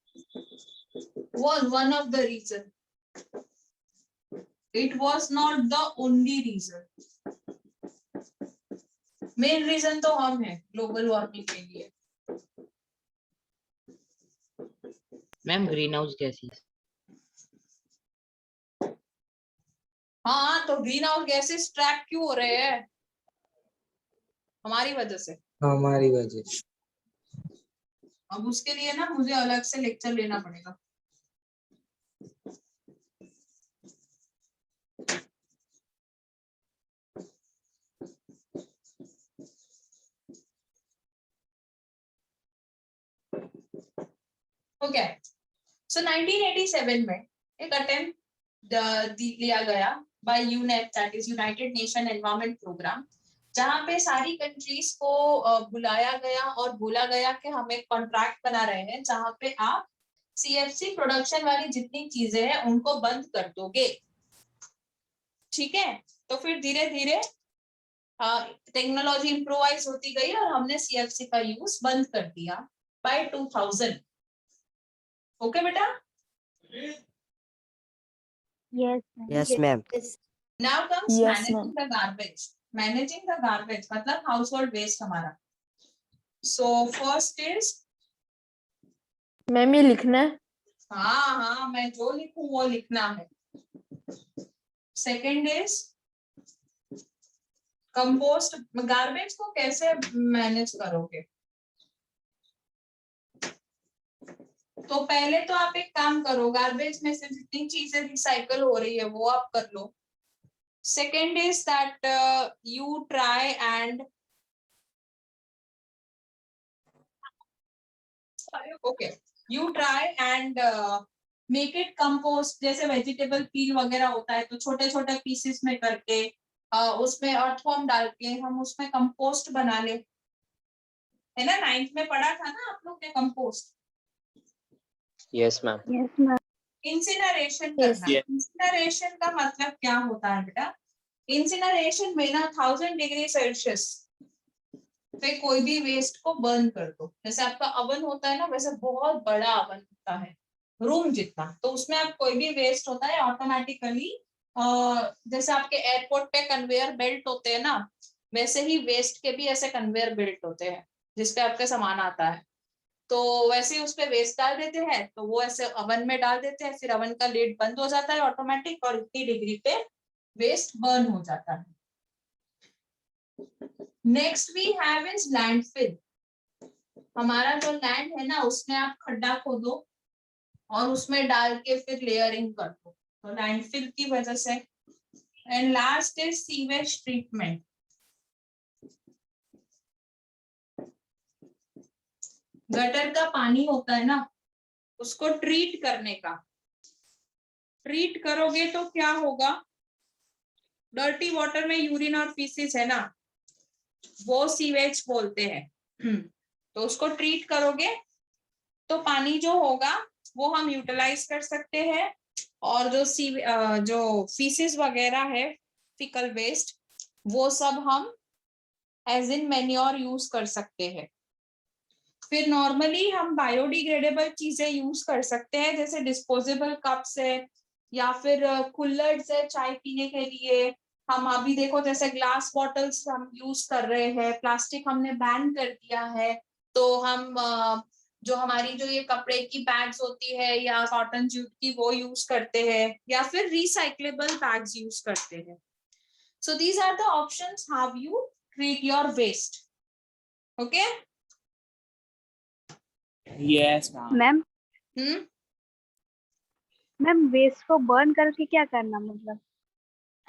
Was one of the reason. It was not the only reason. Main reason तो हम है ग्लोबल वार्मिंग के लिए। Ma'am green house gases. हाँ, तो ग्रीन हाउस गैसेस ट्रैप क्यों हो रहे हैं? हमारी वजह से। हमारी वजह से। अब उसके लिए ना मुझे अलग से लेक्चर लेना पड़ेगा। ओके, सो 1987 में एक अटेम्प्ट लिया गया by UNEP, that is United Nation Environment Programme, जहां पे सारी कंट्रीज को बुलाया गया और बोला गया कि हम एक कॉन्ट्रैक्ट बना रहे हैं जहां पे आप सीएफसी प्रोडक्शन वाली जितनी चीजें हैं उनको बंद कर दोगे। ठीक है, तो फिर धीरे धीरे टेक्नोलॉजी इम्प्रोवाइज होती गई और हमने सीएफसी का यूज बंद कर दिया बाय 2000। ओके बेटा? Yes, ma'am. Now comes Yes, managing the garbage. Managing the garbage मतलब household waste हमारा। So first is, मैम ये लिखना है। हाँ, मैं जो लिखूं वो लिखना है। Second is compost. गार्बेज को कैसे मैनेज करोगे? तो पहले तो आप एक काम करो, गार्बेज में से जितनी चीजें रिसाइकल हो रही है वो आप कर लो। Second is that you try and make it compost. जैसे वेजिटेबल पील वगैरह होता है तो छोटे छोटे पीसेस में करके उसमें अर्थवॉर्म डाल के हम उसमें कंपोस्ट बना ले, है ना? 9th में पढ़ा था ना आप लोग ने कंपोस्ट। Yes ma'am. इंसिनरेशन करना। इंसिनरेशन का मतलब क्या होता है बेटा? इंसिनरेशन में ना 1000 डिग्री सेल्सियस पे कोई भी वेस्ट को बर्न कर दो। जैसे आपका अवन होता है ना, वैसे बहुत बड़ा अवन होता है, रूम जितना, तो उसमें आप कोई भी वेस्ट होता है ऑटोमेटिकली, जैसे आपके एयरपोर्ट पे कन्वेयर बेल्ट होते हैं ना, वैसे ही वेस्ट के भी ऐसे कन्वेयर बेल्ट होते हैं जिसपे आपका सामान आता है। तो वैसे ही उस पे वेस्ट डाल देते हैं, तो वो ऐसे अवन में डाल देते हैं, फिर अवन का लिड बंद हो जाता है ऑटोमेटिक और इतनी डिग्री पे वेस्ट बर्न हो जाता है। Next we have is landfill. हमारा जो लैंड है ना उसमें आप खड्डा खोदो और उसमें डाल के फिर लेयरिंग कर दो, तो लैंडफिल की वजह से। And last is sewage treatment. Gutter का पानी होता है ना, उसको ट्रीट करने का। ट्रीट करोगे तो क्या होगा? डर्टी वाटर में यूरिन और फीसिस है ना, वो सीवेज बोलते हैं। तो उसको ट्रीट करोगे तो पानी जो होगा वो हम यूटिलाइज कर सकते हैं, और जो फीसिस वगैरह है, फिकल वेस्ट, वो सब हम एज इन मैन्योर यूज कर सकते हैं। फिर नॉर्मली हम बायोडिग्रेडेबल चीजें यूज कर सकते हैं, जैसे डिस्पोजेबल कप्स है या फिर कुल्लर्स है चाय पीने के लिए। हम अभी देखो जैसे ग्लास बॉटल्स हम यूज कर रहे हैं, प्लास्टिक हमने बैन कर दिया है, तो हम जो हमारी जो ये कपड़े की बैग्स होती है या कॉटन जूट की वो यूज करते हैं, या फिर रिसाइक्लेबल बैग्स यूज करते हैं। So these are the options how you treat your waste. Okay yes ma'am ma'am waste को बर्न करके क्या करना, मतलब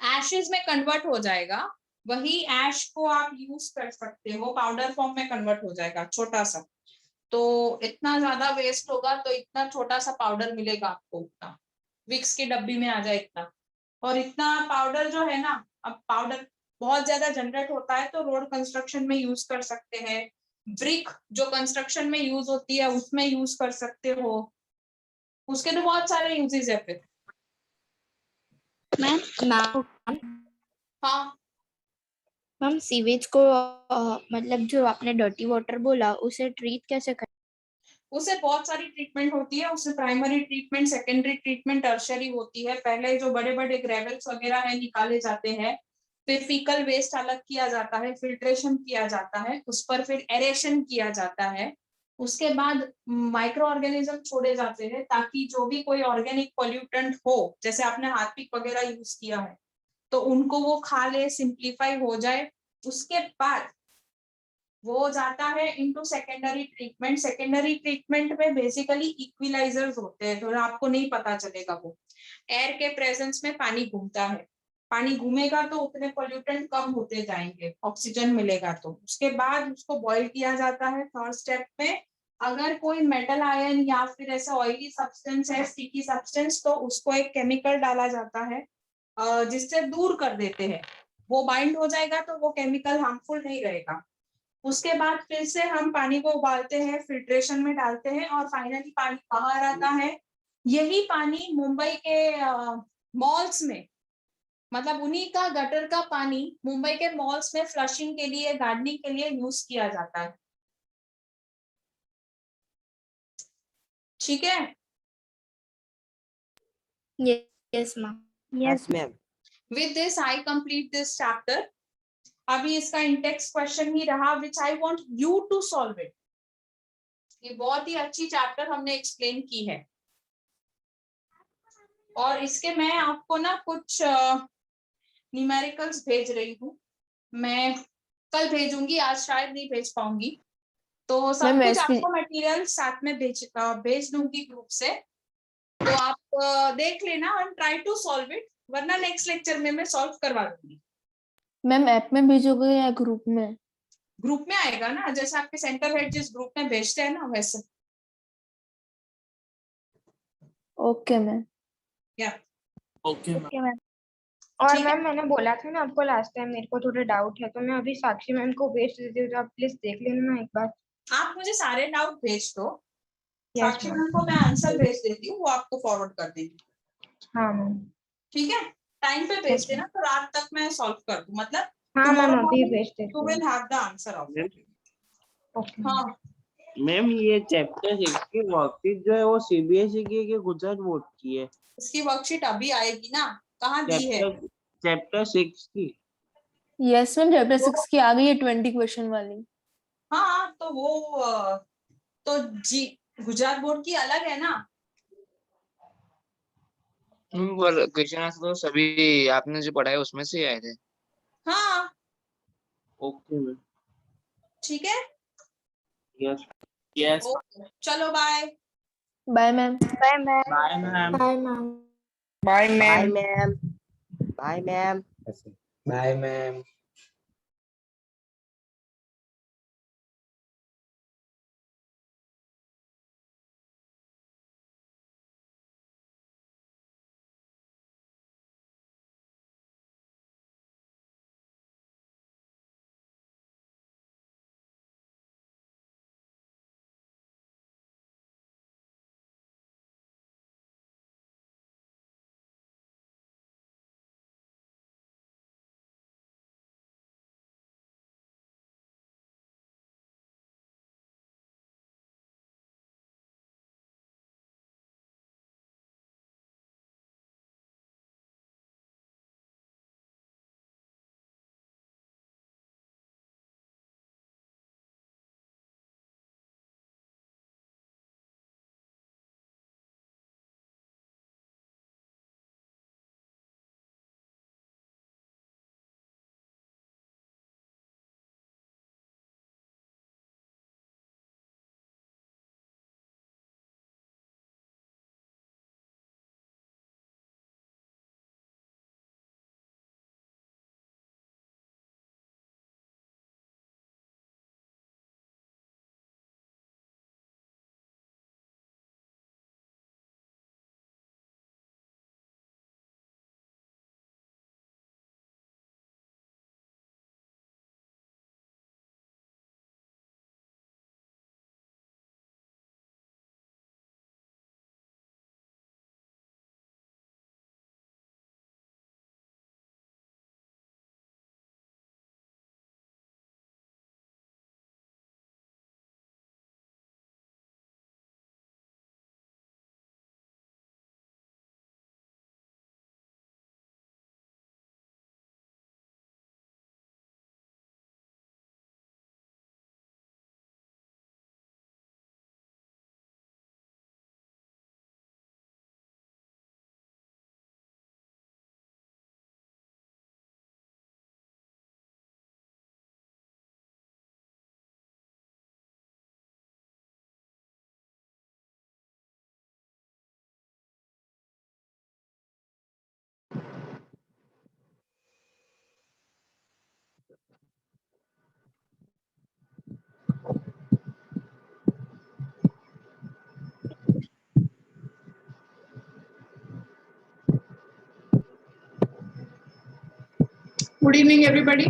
एशेज में कन्वर्ट हो जाएगा, वही ऐश को आप यूज कर सकते हो, पाउडर फॉर्म में कन्वर्ट हो जाएगा छोटा सा। तो इतना ज्यादा वेस्ट होगा तो इतना छोटा सा पाउडर मिलेगा आपको, उतना विक्स की डब्बी में आ जाए इतना। और इतना पाउडर जो है ना, अब पाउडर बहुत ज्यादा जनरेट होता है तो रोड कंस्ट्रक्शन में यूज कर सकते हैं, ब्रिक जो कंस्ट्रक्शन में यूज होती है उसमें यूज कर सकते हो, उसके तो बहुत सारे यूजेस है फिर। हाँ मैम सीवेज को मतलब जो आपने डर्टी वाटर बोला उसे ट्रीट कैसे कर? उसे बहुत सारी ट्रीटमेंट होती है, उससे primary treatment, secondary treatment, tertiary होती है। पहले जो बड़े बड़े ग्रेवल्स वगैरह है निकाले जाते हैं, फिर फीकल वेस्ट अलग किया जाता है, फिल्ट्रेशन किया जाता है, उस पर फिर एरेशन किया जाता है, उसके बाद माइक्रो ऑर्गेनिज्म छोड़े जाते हैं ताकि जो भी कोई ऑर्गेनिक पॉल्यूटेंट हो, जैसे आपने हार्पिक वगैरह यूज किया है तो उनको वो खा ले, सिंप्लीफाई हो जाए। उसके बाद वो जाता है into secondary treatment. Secondary treatment में बेसिकली इक्विलाइजर्स होते हैं, थोड़ा आपको नहीं पता चलेगा। वो एयर के प्रेजेंस में पानी घूमता है, पानी घूमेगा तो उतने पोल्यूटेंट कम होते जाएंगे, ऑक्सीजन मिलेगा। तो उसके बाद उसको बॉईल किया जाता है थर्ड स्टेप में। अगर कोई मेटल आयन या फिर ऐसा ऑयली सब्सटेंस है, स्टिकी सब्सटेंस, तो उसको एक केमिकल डाला जाता है जिससे दूर कर देते हैं। वो बाइंड हो जाएगा तो वो केमिकल हार्मफुल नहीं रहेगा। उसके बाद फिर से हम पानी को उबालते हैं, फिल्ट्रेशन में डालते हैं और फाइनली पानी बाहर आता है। यही पानी मुंबई के मॉल्स में, मतलब उन्हीं का गटर का पानी मुंबई के मॉल्स में फ्लशिंग के लिए, गार्डनिंग के लिए यूज किया जाता है। ठीक है। Yes ma'am. Yes ma'am. With this I complete this chapter. अभी इसका इंटेक्स क्वेश्चन ही रहा which I want you to solve it. ये बहुत ही अच्छी चैप्टर हमने एक्सप्लेन की है और इसके मैं आपको ना कुछ न्यूमेरिकल्स भेज रही हूँ। मैं कल भेजूंगी, आज शायद नहीं भेज पाऊंगी। तो सब कुछ आपको मटेरियल साथ में भेज दूंगी ग्रुप से, तो आप देख लेना and try to solve it, वरना नेक्स्ट लेक्चर में मैं सॉल्व करवा दूंगी। मैम ऐप में भेजोगे या ग्रुप में? ग्रुप में आएगा ना, जैसे आपके सेंटर हेड जिस ग्रुप में भेजते हैं ना वैसे। Okay ma'am. या ओके मैम। Okay ma'am. और ठीक है। मैम मैंने बोला था ना आपको लास्ट टाइम मेरे को थोड़े डाउट है, तो मैं अभी साक्षी मैम को भेज देती हूँ, तो आप प्लीज देख लेना ना एक बार। आप मुझे सारे डाउट भेज दो, यस साक्षी मैम। मैम को मैं आंसर भेज देती हूँ, वो आपको फॉरवर्ड कर देगी। हाँ मैम। ठीक है, टाइम पे भेज यस देना तो रात तक मैं सॉल्व कर दूं, मतलब हाँ टुमारो मैम अभी मॉर्निंग भेज यू देती हूँ। Will have the answer of it. Okay. हाँ मैम ये चैप्टर 6 की वर्कशीट जो है वो सीबीएसई की है कि गुजरात बोर्ड की है? इसकी वर्कशीट अभी आएगी ना, कहाँ दी है? चैप्टर 6 की। यस मैम चैप्टर वो 6 की आ गई है 20 क्वेश्चन वाली। हाँ तो वो तो जी गुजरात बोर्ड की अलग है ना। क्वेश्चन तो सभी आपने जो पढ़ा है उसमें से ही आए थे। हाँ ओके मैम। ठीक है। यस। यस ओके चलो bye. Bye ma'am. Bye ma'am. Bye ma'am. Bye ma'am. Bye bye ma'am. Ma'am. Bye ma'am. Bye ma'am. Good evening, everybody.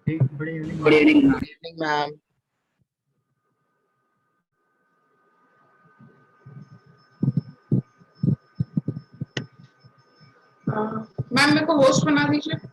Good evening. Good evening. Good evening, ma'am. Ma'am मेरे को host बना दीजिए.